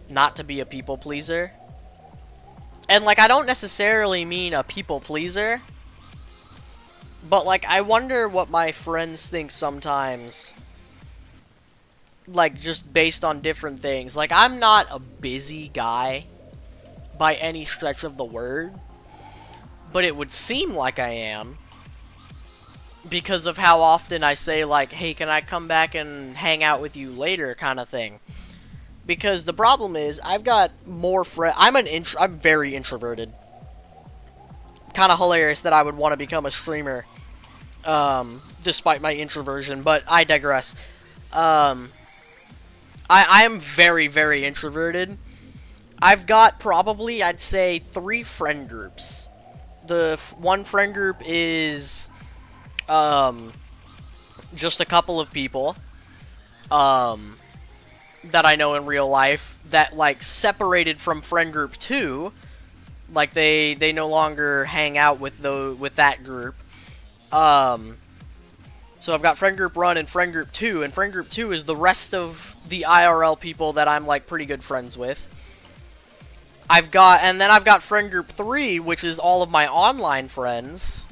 not to be a people pleaser. And, like, I don't necessarily mean a people pleaser, but, like, I wonder what my friends think sometimes. Like, just based on different things. Like, I'm not a busy guy by any stretch of the word, but it would seem like I am because of how often I say, like, hey, can I come back and hang out with you later, kind of thing. Because the problem is, I've got more friends. I'm very introverted. Kind of hilarious that I would want to become a streamer, despite my introversion, but I digress. I am very, very introverted. I've got probably, I'd say, 3 friend groups. The one friend group is just a couple of people that I know in real life that, like, separated from friend group 2. Like, they no longer hang out with that group. So I've got friend group 1 and friend group 2, and friend group 2 is the rest of the IRL people that I'm, like, pretty good friends with. And then I've got friend group 3, which is all of my online friends.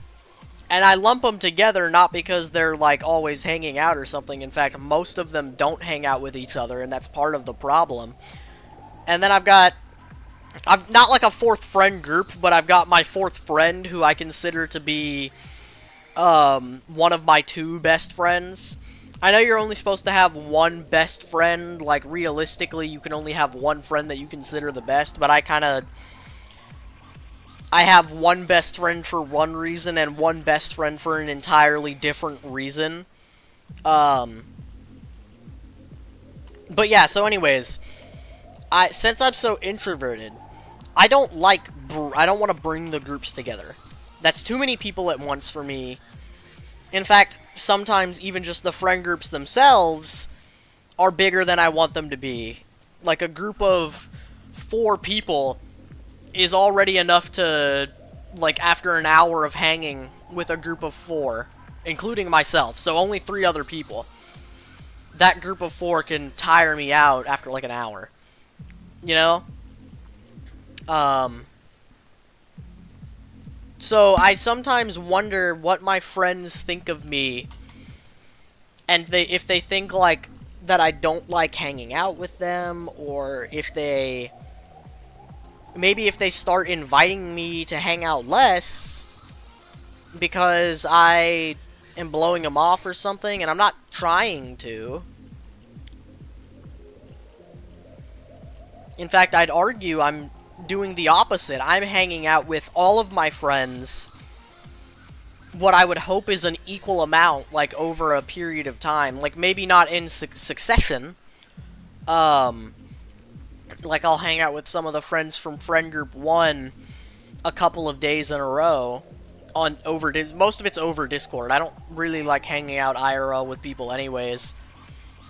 And I lump them together not because they're, like, always hanging out or something. In fact, most of them don't hang out with each other, and that's part of the problem. And then I'm not like a 4th friend group, but I've got my 4th friend who I consider to be one of my 2 best friends. I know you're only supposed to have 1 best friend. Like, realistically, you can only have 1 friend that you consider the best, but I have 1 best friend for one reason and 1 best friend for an entirely different reason. But yeah, so anyways, since I'm so introverted, I don't want to bring the groups together. That's too many people at once for me. In fact, sometimes even just the friend groups themselves are bigger than I want them to be. Like, a group of 4 people is already enough to, like, after an hour of hanging with a group of 4, including myself, so only 3 other people. That group of 4 can tire me out after, like, an hour. You know? So I sometimes wonder what my friends think of me, and if they think, like, that I don't like hanging out with them, or maybe if they start inviting me to hang out less because I am blowing them off or something, and I'm not trying to. In fact, I'd argue I'm doing the opposite. I'm hanging out with all of my friends, what I would hope is an equal amount, like, over a period of time. Like, maybe not in succession. Like, I'll hang out with some of the friends from friend group 1 a couple of days in a row. Most of it's over Discord. I don't really like hanging out IRL with people anyways.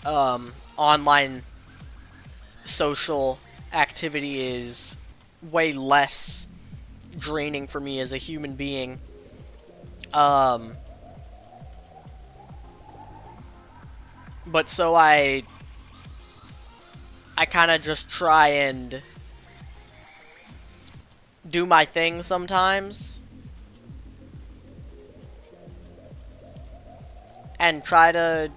Online social activity is way less draining for me as a human being. But so I kind of just try and do my thing sometimes. and try to,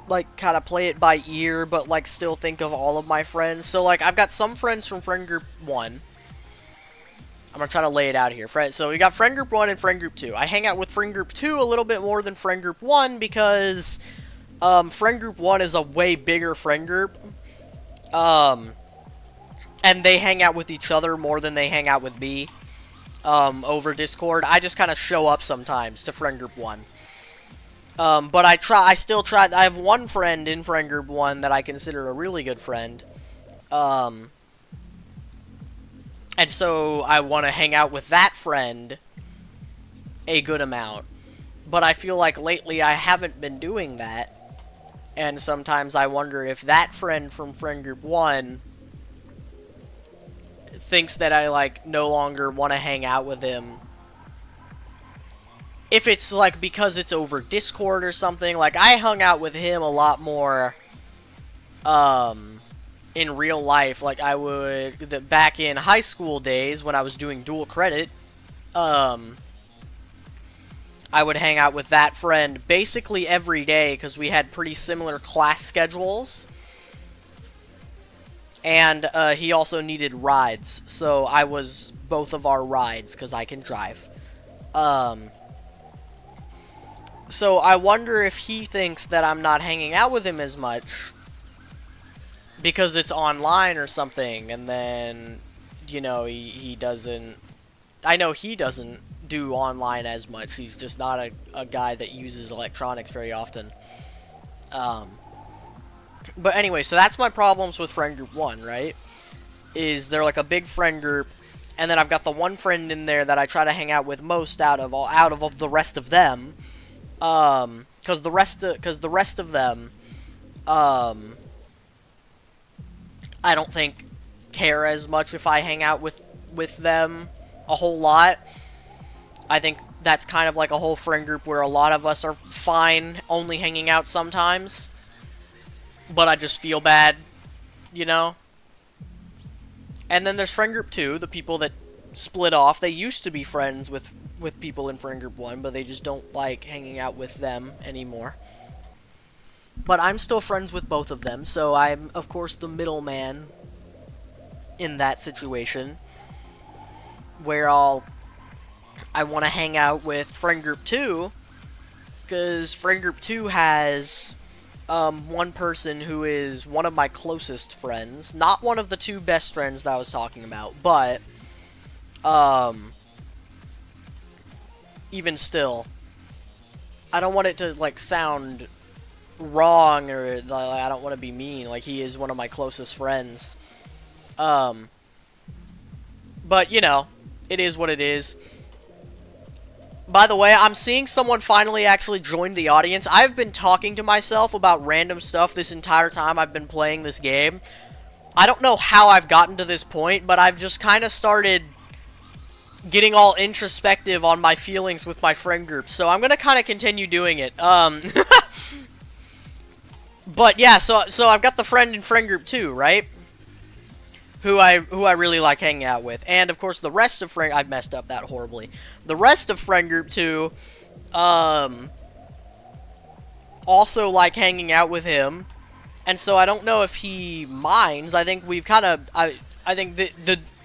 like, kind of play it by ear, but, like, still think of all of my friends. So, like, I've got some friends from friend group 1. I'm gonna try to lay it out here. So we got friend group 1 and friend group 2. I hang out with friend group 2 a little bit more than friend group 1 because friend group 1 is a way bigger friend group. And they hang out with each other more than they hang out with me over Discord. I just kind of show up sometimes to friend group 1. But I still try. I have one friend in friend group 1 that I consider a really good friend. And so I want to hang out with that friend a good amount. But I feel like lately I haven't been doing that. And sometimes I wonder if that friend from friend group 1 thinks that I, like, no longer want to hang out with him. If it's, like, because it's over Discord or something. Like, I hung out with him a lot more, in real life. Like, I would, back in high school days when I was doing dual credit, I would hang out with that friend basically every day because we had pretty similar class schedules. And he also needed rides, so I was both of our rides because I can drive. So I wonder if he thinks that I'm not hanging out with him as much because it's online or something, and then, you know, he doesn't... I know he doesn't do online as much. He's just not a guy that uses electronics very often. But anyway, so that's my problems with friend group 1, right? Is they're like a big friend group, and then I've got the one friend in there that I try to hang out with most out of the rest of them. Because the rest of them, I don't think care as much if I hang out with them a whole lot. I think that's kind of like a whole friend group where a lot of us are fine only hanging out sometimes. But I just feel bad, you know? And then there's friend group 2, the people that split off. They used to be friends with people in friend group 1, but they just don't like hanging out with them anymore. But I'm still friends with both of them, so I'm, of course, the middleman in that situation. Where I want to hang out with friend group 2, because friend group 2 has one person who is one of my closest friends. Not one of the 2 best friends that I was talking about, but even still, I don't want it to, like, sound wrong, or I don't want to be mean. Like, he is one of my closest friends. But, you know, it is what it is. By the way, I'm seeing someone finally actually join the audience. I've been talking to myself about random stuff this entire time I've been playing this game. I don't know how I've gotten to this point, but I've just kind of started getting all introspective on my feelings with my friend group. So I'm going to kind of continue doing it. But yeah, so I've got the friend in friend group 2, right? Who I really like hanging out with. And of course the rest of friend... I've messed up that horribly. The rest of friend group 2, also like hanging out with him. And so I don't know if he minds. I think we've kind of... I think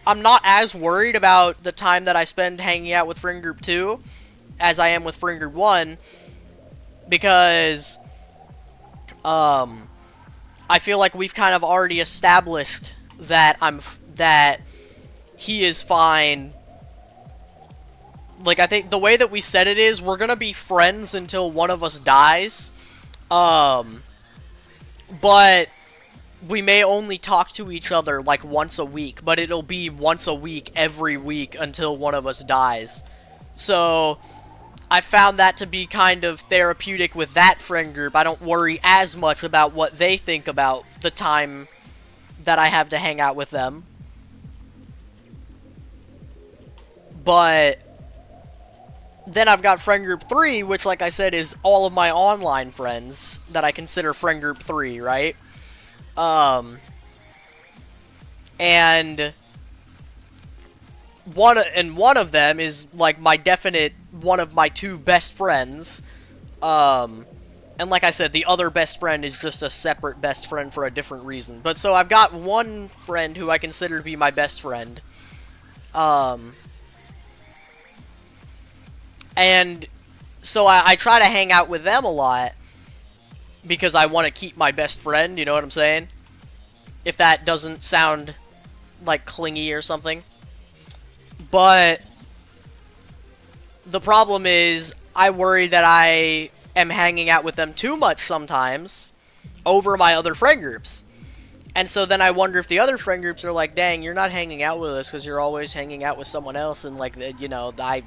I'm not as worried about the time that I spend hanging out with friend group 2 as I am with friend group 1. Because I feel like we've kind of already established that that he is fine. Like, I think the way that we said it is, we're gonna be friends until one of us dies. But we may only talk to each other, like, once a week. But it'll be once a week, every week, until one of us dies. So I found that to be kind of therapeutic with that friend group. I don't worry as much about what they think about the time that I have to hang out with them. But then I've got friend group 3, which, like I said, is all of my online friends that I consider friend group 3, right? And one of them is, like, my definite one of my 2 best friends. And like I said, the other best friend is just a separate best friend for a different reason. But so I've got one friend who I consider to be my best friend. And so I try to hang out with them a lot because I want to keep my best friend, you know what I'm saying? If that doesn't sound like clingy or something. But the problem is I worry that I am hanging out with them too much sometimes over my other friend groups. And so then I wonder if the other friend groups are like, dang, you're not hanging out with us because you're always hanging out with someone else. And like, you know, I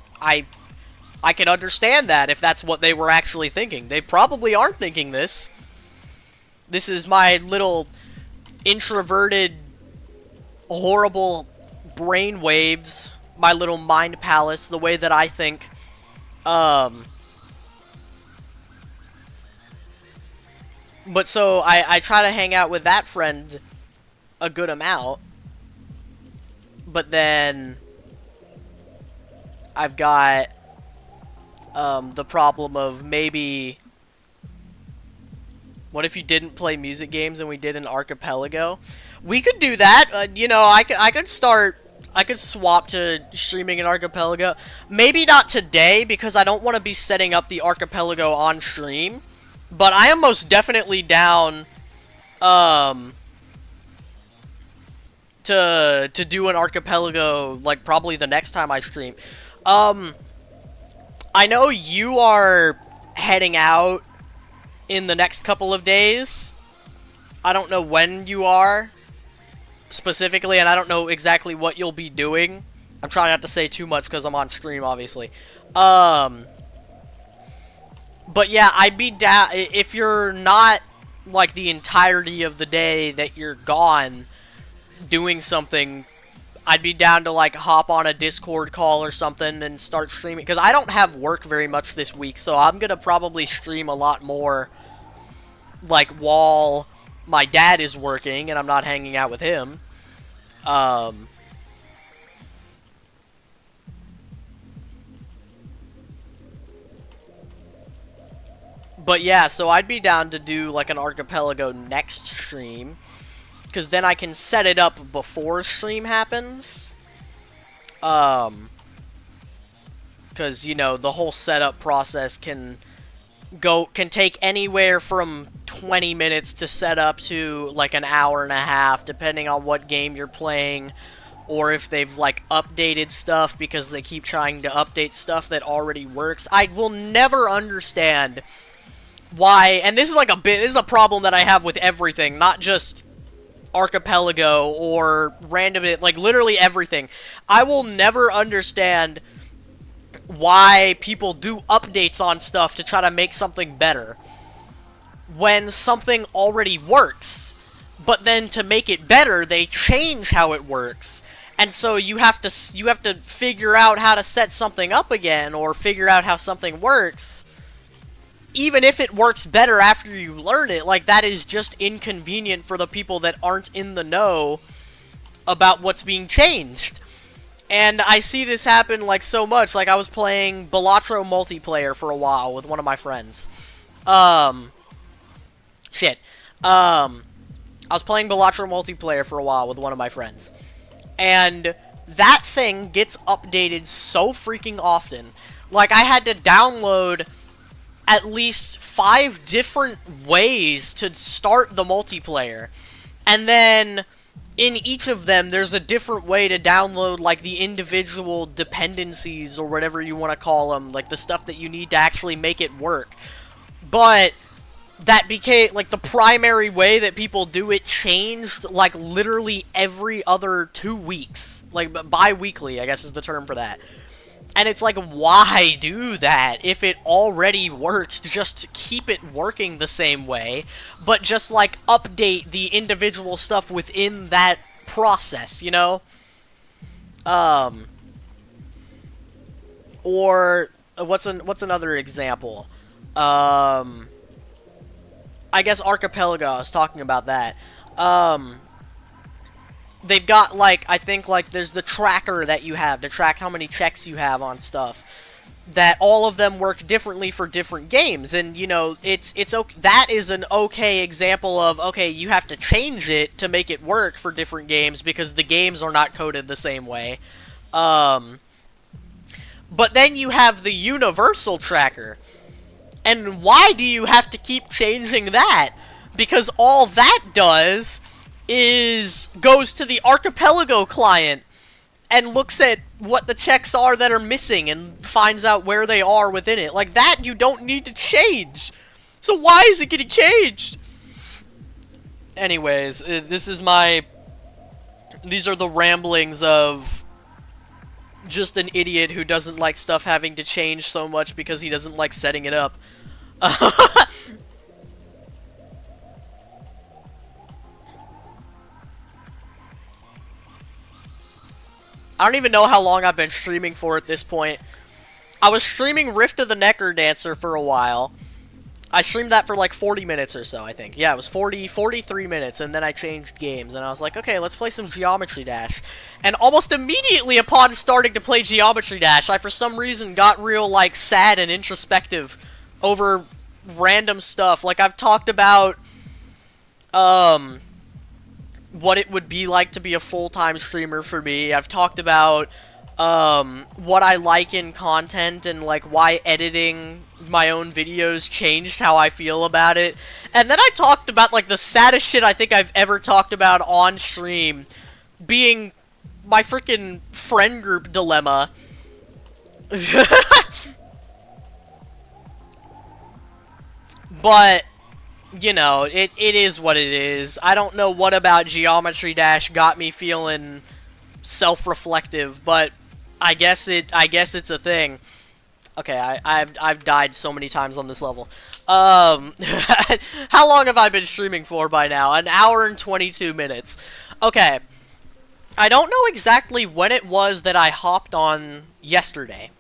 can understand that if that's what they were actually thinking. They probably aren't thinking this. This is my little introverted, horrible brain waves, my little mind palace, the way that I think. But so I try to hang out with that friend a good amount. But then I've got the problem of maybe, what if you didn't play music games and we did an archipelago? We could do that. You know, I could swap to streaming an archipelago. Maybe not today because I don't want to be setting up the archipelago on stream. But I am most definitely down to do an archipelago like probably the next time I stream. I know you are heading out in the next couple of days. I don't know when you are specifically, and I don't know exactly what you'll be doing. I'm trying not to say too much because I'm on stream, obviously. But yeah, I'd be down if you're not like the entirety of the day that you're gone doing something. I'd be down to like hop on a Discord call or something and start streaming because I don't have work very much this week, so I'm gonna probably stream a lot more like while my dad is working and I'm not hanging out with him. But yeah, so I'd be down to do like an archipelago next stream, because then I can set it up before stream happens. Because, you know, the whole setup process can take anywhere from 20 minutes to set up to like an hour and a half, depending on what game you're playing, or if they've like updated stuff because they keep trying to update stuff that already works. I will never understand why, and this is like this is a problem that I have with everything, not just archipelago or random, like literally everything. I will never understand why people do updates on stuff to try to make something better when something already works, but then to make it better they change how it works. And so you have to figure out how to set something up again or figure out how something works. Even if it works better after you learn it, like, that is just inconvenient for the people that aren't in the know about what's being changed. And I see this happen, like, so much. Like, I was playing Balatro multiplayer for a while with one of my friends. I was playing Balatro multiplayer for a while with one of my friends. And that thing gets updated so freaking often. Like, I had to download at least 5 different ways to start the multiplayer. And then in each of them, there's a different way to download, like, the individual dependencies or whatever you want to call them. Like, the stuff that you need to actually make it work. But that became, like, the primary way that people do it changed, like, literally every other 2 weeks. Like, bi-weekly, I guess is the term for that. And it's like, why do that if it already works? Just keep it working the same way, but just, like, update the individual stuff within that process, you know? Or, what's another example? I guess Archipelago, I was talking about that. They've got, like, I think, like, there's the tracker that you have to track how many checks you have on stuff. that all of them work differently for different games, and you know, it's okay. That is an okay example of, okay, you have to change it to make it work for different games because the games are not coded the same way. But then you have the universal tracker, and why do you have to keep changing that? Because all that does is goes to the Archipelago client and looks at what the checks are that are missing and finds out where they are within it. Like, that you don't need to change. So why is it getting changed? Anyways, these are the ramblings of just an idiot who doesn't like stuff having to change so much because he doesn't like setting it up. I don't even know how long I've been streaming for at this point. I was streaming Rift of the Necrodancer for a while. I streamed that for like 40 minutes or so, I think. Yeah, it was 43 minutes, and then I changed games, and I was like, okay, let's play some Geometry Dash. And almost immediately upon starting to play Geometry Dash, I for some reason got real, like, sad and introspective over random stuff. Like, I've talked about, what it would be like to be a full-time streamer for me. I've talked about what I like in content and like why editing my own videos changed how I feel about it. And then I talked about like the saddest shit I think I've ever talked about on stream being my freaking friend group dilemma. But you know, it is what it is. I don't know what about Geometry Dash got me feeling self-reflective, but I guess it's a thing. Okay, I've died so many times on this level. How long have I been streaming for by now? An hour and 22 minutes. Okay. I don't know exactly when it was that I hopped on yesterday.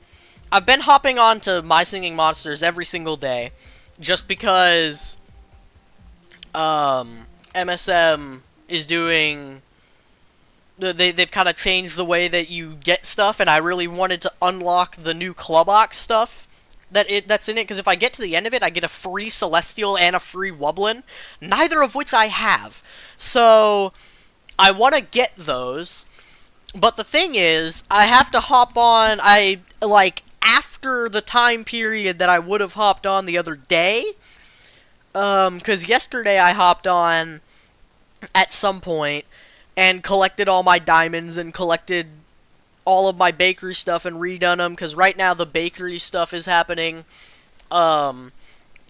I've been hopping on to My Singing Monsters every single day, just because MSM is doing... They've kind of changed the way that you get stuff, and I really wanted to unlock the new Clubox stuff that's in it, because if I get to the end of it, I get a free Celestial and a free Wublin, neither of which I have. So, I want to get those, but the thing is, I have to hop on, after the time period that I would have hopped on the other day, because yesterday I hopped on at some point and collected all my diamonds and collected all of my bakery stuff and redone them, because right now the bakery stuff is happening to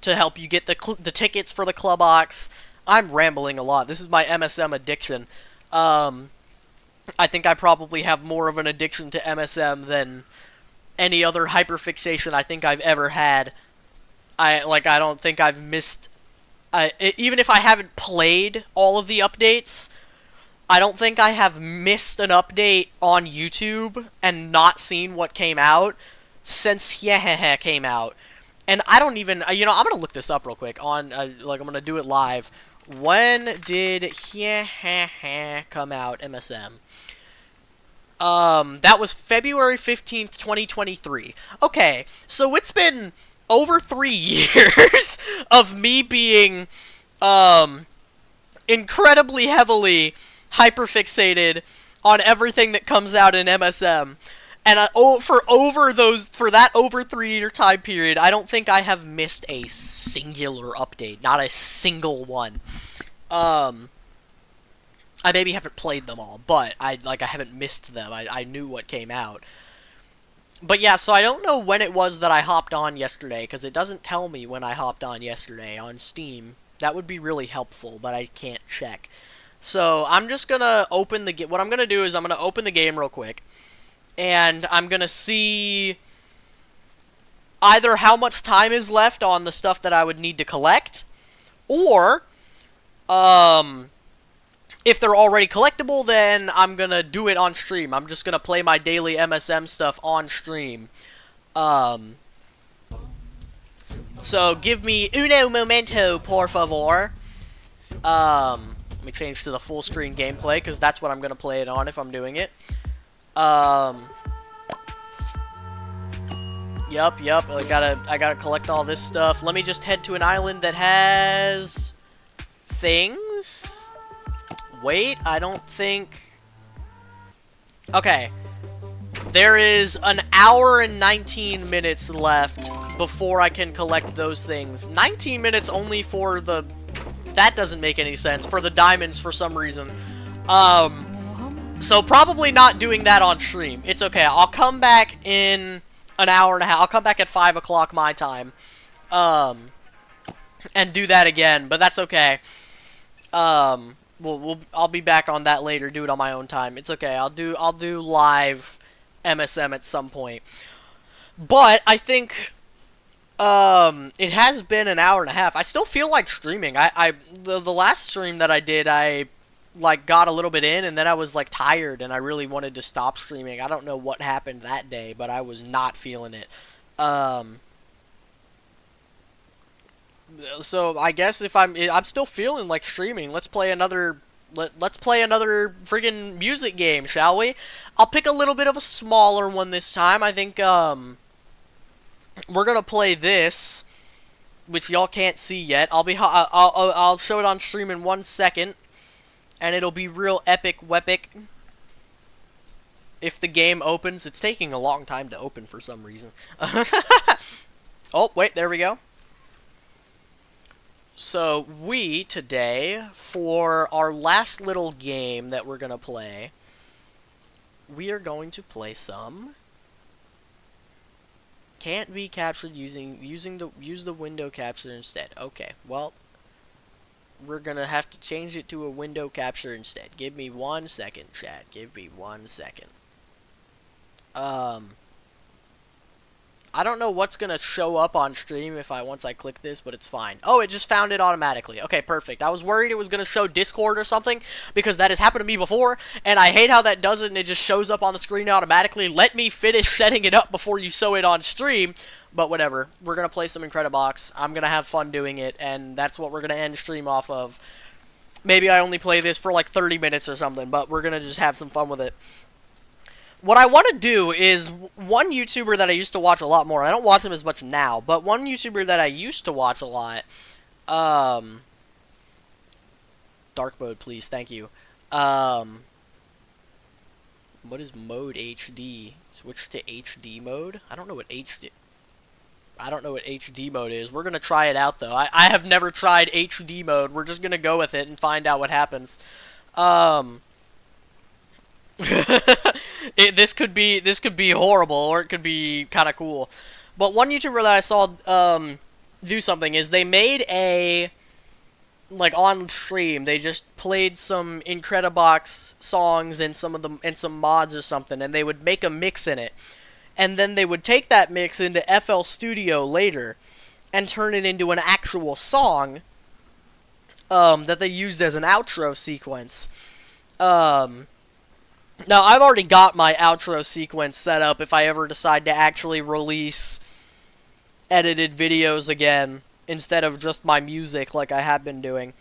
help you get the tickets for the Clubox. I'm rambling a lot. This is my MSM addiction. I think I probably have more of an addiction to MSM than any other hyperfixation I think I've ever had. I don't think I've missed... even if I haven't played all of the updates, I don't think I have missed an update on YouTube and not seen what came out since Yippppiiiieeee came out. And I don't even... I'm going to look this up real quick on... I'm going to do it live. When did Yippppiiiieeee come out, MSM? That was February 15th, 2023. Okay, so it's been over 3 years of me being, incredibly heavily hyperfixated on everything that comes out in MSM. And for that over 3-year time period, I don't think I have missed a singular update. Not a single one. I maybe haven't played them all, but I haven't missed them. I knew what came out. But yeah, so I don't know when it was that I hopped on yesterday, because it doesn't tell me when I hopped on yesterday on Steam. That would be really helpful, but I can't check. So I'm just gonna open the game. What I'm gonna do is I'm gonna open the game real quick, and I'm gonna see either how much time is left on the stuff that I would need to collect, or if they're already collectible, then I'm gonna do it on stream. I'm just gonna play my daily MSM stuff on stream. So give me uno momento, por favor. Let me change to the full screen gameplay, because that's what I'm gonna play it on if I'm doing it. Yup. I gotta collect all this stuff. Let me just head to an island that has things. Wait, I don't think. Okay. There is an hour and 19 minutes left before I can collect those things. 19 minutes only for the... That doesn't make any sense. For the diamonds for some reason. So probably not doing that on stream. It's okay. I'll come back in an hour and a half. I'll come back at 5 o'clock my time. And do that again. But that's okay. I'll be back on that later. Do it on my own time. It's okay. I'll do live MSM at some point. But I think it has been an hour and a half. I still feel like streaming. The last stream that I did, I like got a little bit in and then I was like tired and I really wanted to stop streaming. I don't know what happened that day, but I was not feeling it. So I guess if I'm still feeling like streaming, let's play another friggin' music game, shall we? I'll pick a little bit of a smaller one this time. I think we're gonna play this, which y'all can't see yet. I'll show it on stream in 1 second, and it'll be real epic wepic. If the game opens, it's taking a long time to open for some reason. Oh wait, there we go. So, we, today, for our last little game that we're gonna play, we are going to play some... Can't be captured use the window capture instead. Okay, well, we're gonna have to change it to a window capture instead. Give me 1 second, chat. Give me 1 second. I don't know what's gonna show up on stream once I click this, but it's fine. Oh, it just found it automatically. Okay, perfect. I was worried it was gonna show Discord or something, because that has happened to me before, and I hate how that does it and it just shows up on the screen automatically. Let me finish setting it up before you show it on stream, but whatever. We're gonna play some Incredibox. I'm gonna have fun doing it, and that's what we're gonna end stream off of. Maybe I only play this for like 30 minutes or something, but we're gonna just have some fun with it. What I want to do is, one YouTuber that I used to watch a lot more, I don't watch him as much now, but one YouTuber that I used to watch a lot, dark mode please, thank you, what is mode HD? Switch to HD mode? I don't know what HD mode is. We're gonna try it out though. I have never tried HD mode. We're just gonna go with it and find out what happens. This could be horrible, or it could be kind of cool. But one YouTuber that I saw do something is they made a, like on stream, they just played some Incredibox songs and some mods or something, and they would make a mix in it, and then they would take that mix into FL Studio later and turn it into an actual song that they used as an outro sequence. Now, I've already got my outro sequence set up if I ever decide to actually release edited videos again, instead of just my music like I have been doing.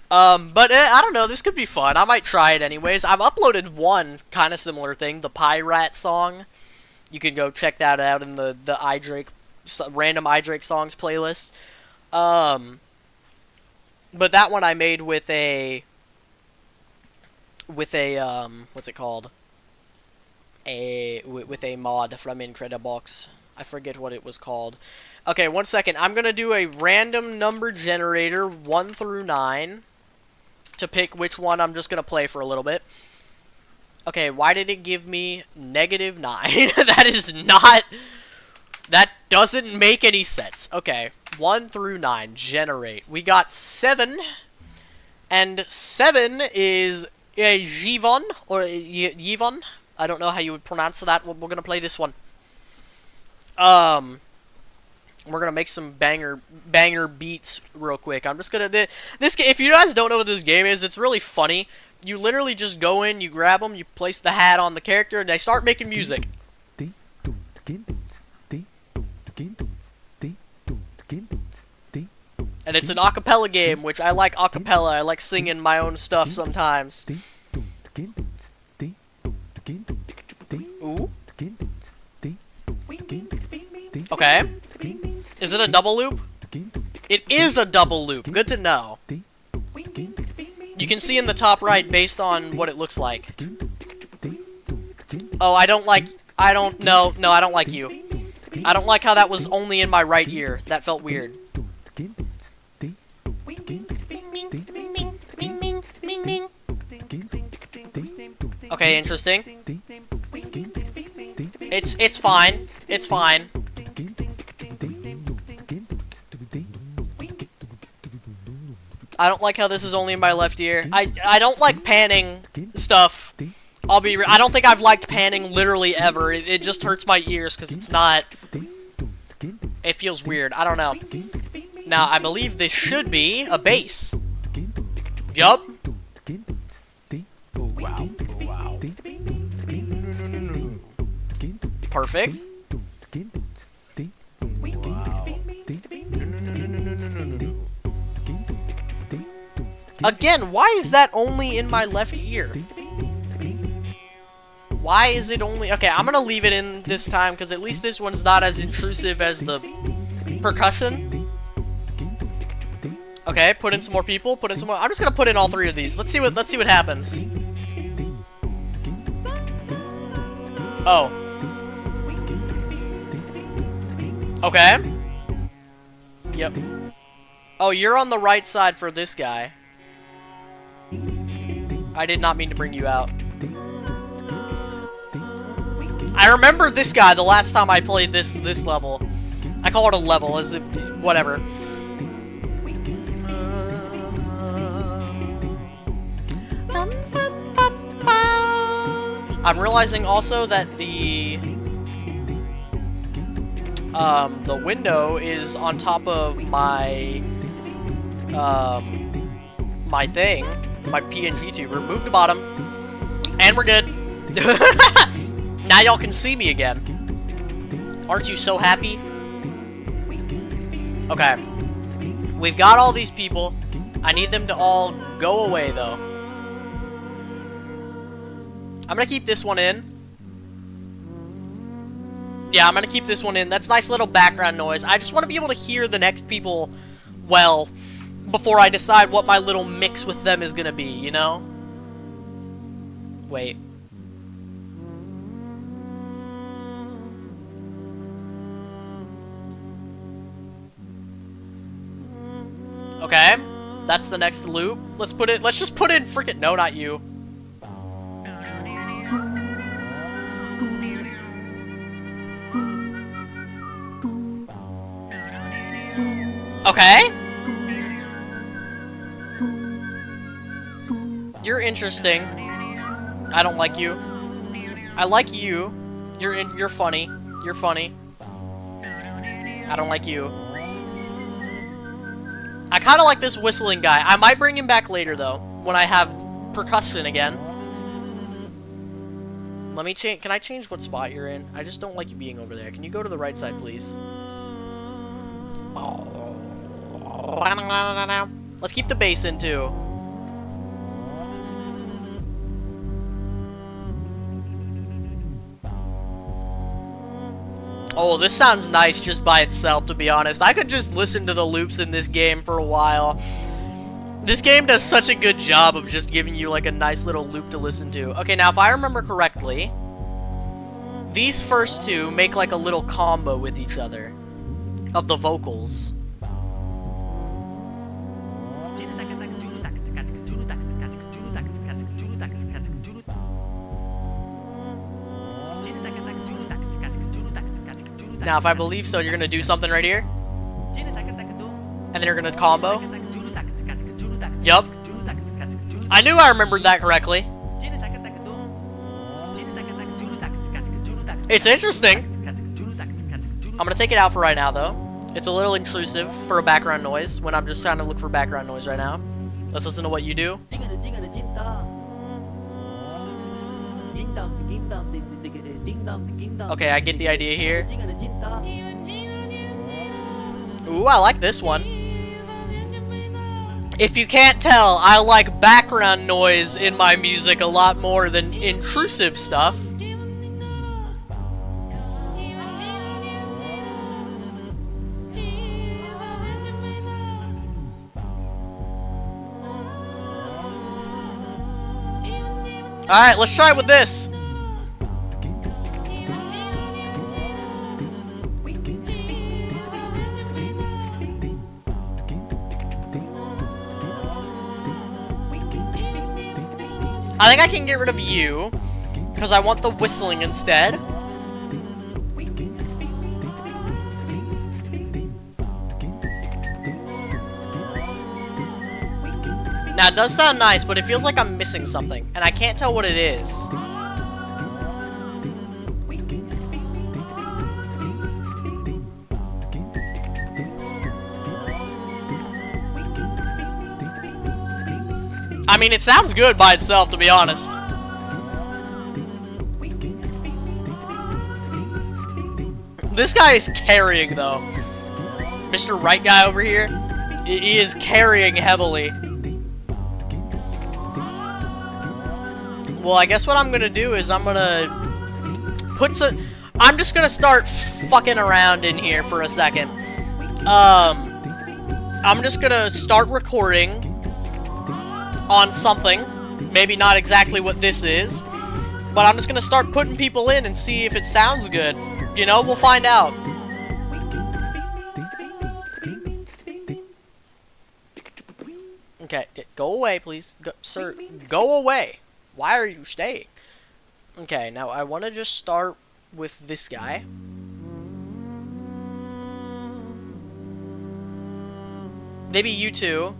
But I don't know, this could be fun. I might try it anyways. I've uploaded one kind of similar thing, the Pirate song. You can go check that out in the random iDrake songs playlist. But that one I made with a what's it called? With a mod from Incredibox. I forget what it was called. Okay, 1 second. I'm gonna do a random number generator 1 through 9 to pick which one I'm just gonna play for a little bit. Okay, why did it give me -9? That doesn't make any sense. Okay, 1 through 9, generate. We got 7, and 7 is Yvonne, or Yvonne. I don't know how you would pronounce that. We're gonna play this one. We're gonna make some banger beats real quick. I'm just gonna if you guys don't know what this game is, it's really funny. You literally just go in, you grab them, you place the hat on the character, and they start making music. And it's an acapella game, which I like acapella. I like singing my own stuff sometimes. Ooh. Okay. Is it a double loop? It is a double loop. Good to know. You can see in the top right based on what it looks like. Oh, I don't like you. I don't like how that was only in my right ear. That felt weird. Okay, interesting. It's fine. It's fine. I don't like how this is only in my left ear. I don't like panning stuff. I don't think I've liked panning literally ever. It just hurts my ears because it's not... It feels weird. I don't know. Now, I believe this should be a bass. Yup. Oh, wow. Oh, wow. Perfect. Wow. Again, why is that only in my left ear? Why is it only... Okay, I'm gonna leave it in this time, because at least this one's not as intrusive as the percussion. Okay, put in some more people, put in some more... I'm just gonna put in all three of these. Let's see what happens. Oh. Okay. Yep. Oh, you're on the right side for this guy. I did not mean to bring you out. I remember this guy the last time I played this level. I call it a level, as if whatever. I'm realizing also that the window is on top of my my thing, my PNG tuber. Move to bottom, and we're good. Now y'all can see me again. Aren't you so happy? Okay. We've got all these people. I need them to all go away, though. I'm gonna keep this one in. Yeah, I'm gonna keep this one in. That's nice little background noise. I just want to be able to hear the next people well before I decide what my little mix with them is gonna be, you know? Wait. Okay, that's the next loop. Let's just put in frickin' no, not you. Okay. You're interesting. I don't like you. I like you. You're funny. You're funny. I don't like you. I kind of like this whistling guy. I might bring him back later, though, when I have percussion again. Let me change. Can I change what spot you're in? I just don't like you being over there. Can you go to the right side, please? Let's keep the bass in, too. Oh, this sounds nice just by itself, to be honest. I could just listen to the loops in this game for a while. This game does such a good job of just giving you, like, a nice little loop to listen to. Okay, now, if I remember correctly, these first two make, like, a little combo with each other of the vocals. Now, if I believe so, you're gonna do something right here. And then you're gonna combo. Yup. I knew I remembered that correctly. It's interesting. I'm gonna take it out for right now, though. It's a little intrusive for a background noise when I'm just trying to look for background noise right now. Let's listen to what you do. Okay, I get the idea here. Ooh, I like this one. If you can't tell, I like background noise in my music a lot more than intrusive stuff. Alright, let's try it with this. I think I can get rid of you, because I want the whistling instead. Now, it does sound nice, but it feels like I'm missing something, and I can't tell what it is. I mean, it sounds good by itself, to be honest. This guy is carrying, though. Mr. Right guy over here, he is carrying heavily. Well, I guess what I'm gonna do is I'm gonna put some... I'm just gonna start fucking around in here for a second. I'm just gonna start recording on something. Maybe not exactly what this is, but I'm just gonna start putting people in and see if it sounds good. You know, we'll find out. Okay, go away, please. Go, sir, go away. Why are you staying? Okay, now I want to just start with this guy. Maybe you two.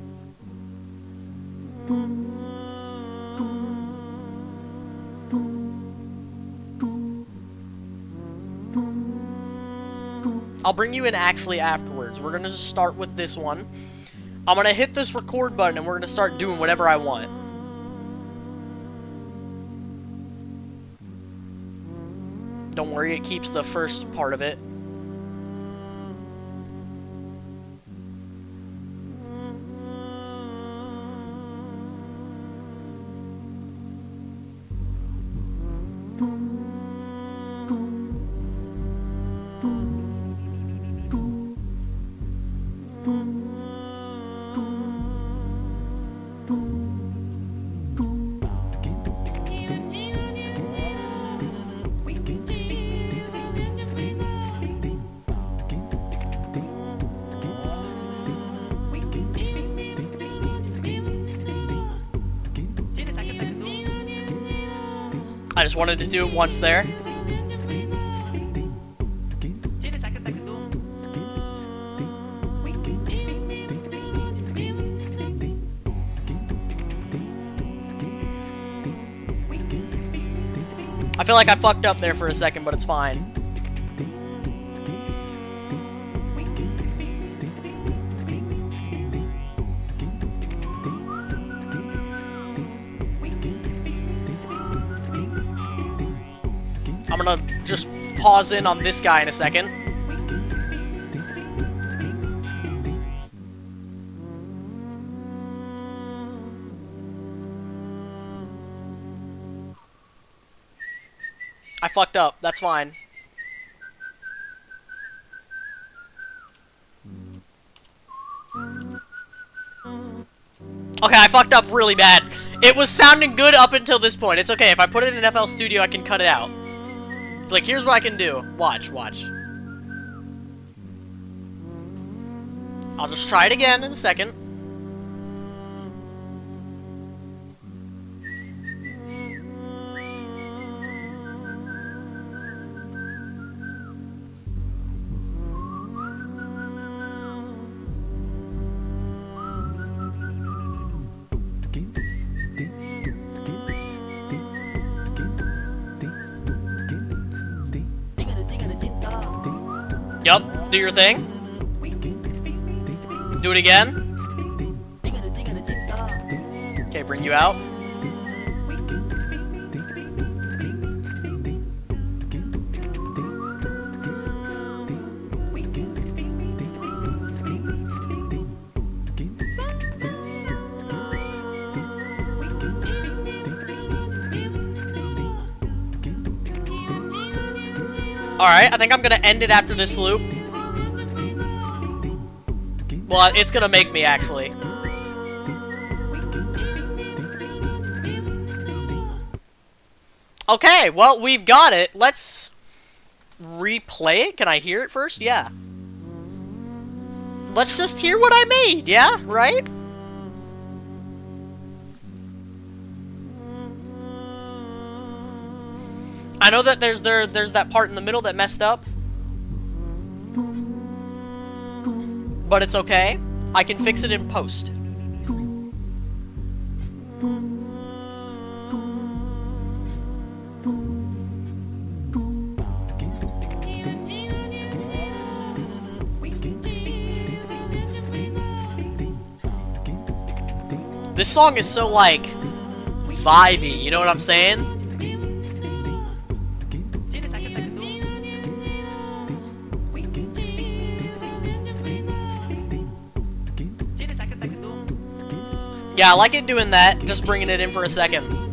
I'll bring you in actually afterwards. We're gonna just start with this one. I'm gonna hit this record button and we're gonna start doing whatever I want. Don't worry, it keeps the first part of it. I just wanted to do it once there. I feel like I fucked up there for a second, but it's fine. I'm gonna just pause in on this guy in a second. I fucked up. That's fine. Okay, I fucked up really bad. It was sounding good up until this point. It's okay. If I put it in FL Studio, I can cut it out. Like, here's what I can do. Watch, watch. I'll just try it again in a second. Yup, do your thing. Do it again. Okay, bring you out. Alright, I think I'm gonna end it after this loop. Well, it's gonna make me, actually. Okay, well, we've got it. Let's replay it. Can I hear it first? Yeah. Let's just hear what I made, yeah? Right? I know that there's that part in the middle that messed up. But it's okay. I can fix it in post. This song is so, like, vibey, you know what I'm saying? Yeah, I like it doing that, just bringing it in for a second.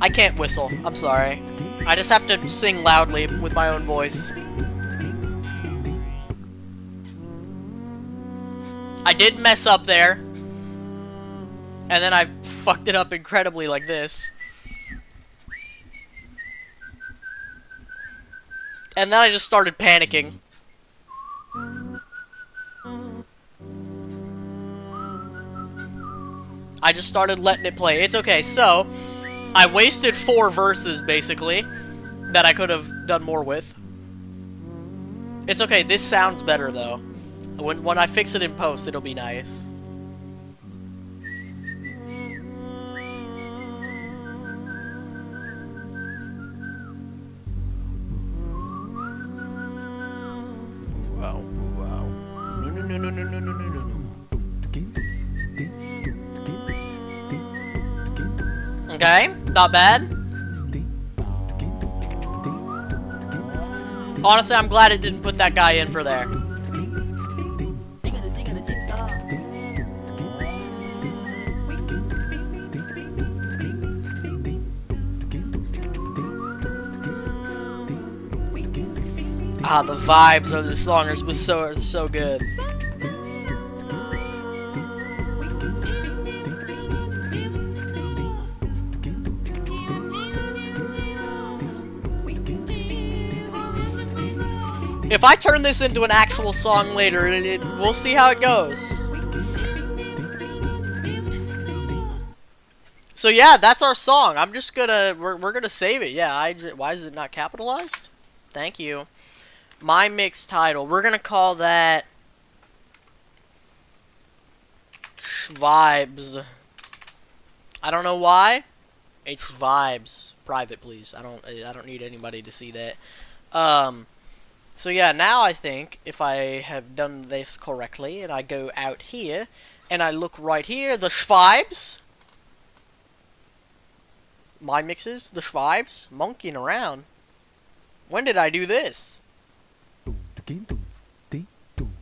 I can't whistle, I'm sorry. I just have to sing loudly with my own voice. I did mess up there. And then I fucked it up incredibly like this. And then I just started panicking. I just started letting it play. It's okay, so I wasted 4 verses, basically, that I could have done more with. It's okay, this sounds better, though. When I fix it in post, it'll be nice. Wow, wow. No, no, no, no, no, no, no, no, no. Okay, not bad. Honestly, I'm glad it didn't put that guy in for there. Ah, the vibes of this song are so good. If I turn this into an actual song later, we'll see how it goes. So yeah, that's our song. I'm just gonna we're gonna save it. Yeah, why is it not capitalized? Thank you. My mix title. We're gonna call that Vibes. I don't know why. It's Vibes. Private, please. I don't need anybody to see that. So yeah, now I think if I have done this correctly and I go out here and I look right here, the Vibes. My mixes, the Vibes, monkeying around. When did I do this?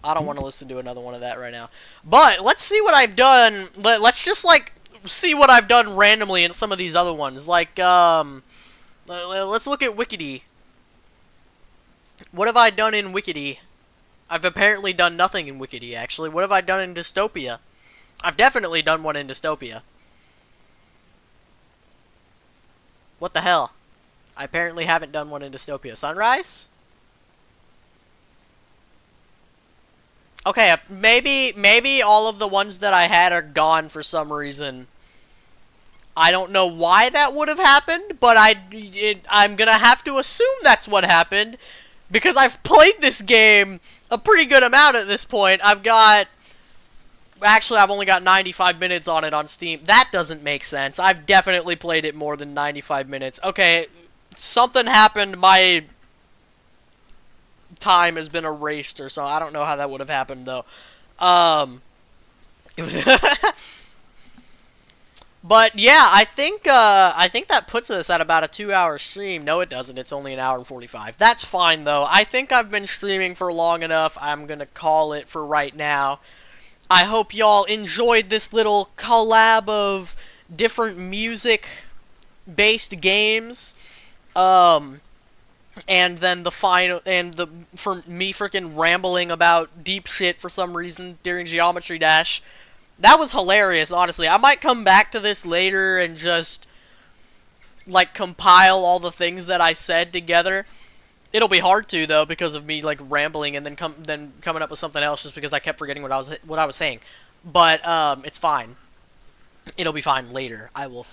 I don't want to listen to another one of that right now. But let's see what I've done. Let's just like see what I've done randomly in some of these other ones. Like let's look at Yippppiiiieeee. What have I done in Yippppiiiieeee? I've apparently done nothing in Yippppiiiieeee, actually. What have I done in Dystopia? I've definitely done one in Dystopia. What the hell? I apparently haven't done one in Dystopia. Sunrise? Okay, maybe all of the ones that I had are gone for some reason. I don't know why that would have happened, but I'm gonna have to assume that's what happened. Because I've played this game a pretty good amount at this point. Actually, I've only got 95 minutes on it on Steam. That doesn't make sense. I've definitely played it more than 95 minutes. Okay, something happened. My time has been erased or so. I don't know how that would have happened, though. It was But yeah, I think that puts us at about a 2-hour stream. No, it doesn't. It's only an hour and 45. That's fine though. I think I've been streaming for long enough. I'm gonna call it for right now. I hope y'all enjoyed this little collab of different music-based games. And then the final, for me freaking rambling about deep shit for some reason during Geometry Dash. That was hilarious, honestly. I might come back to this later and just, like, compile all the things that I said together. It'll be hard to, though, because of me, like, rambling and then coming up with something else just because I kept forgetting what I was saying. But, it's fine. It'll be fine later. I'm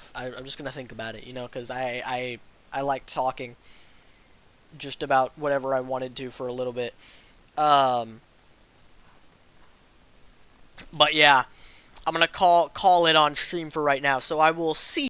just gonna think about it, you know, because I like talking just about whatever I wanted to for a little bit. But yeah, I'm gonna call it on stream for right now. So I will see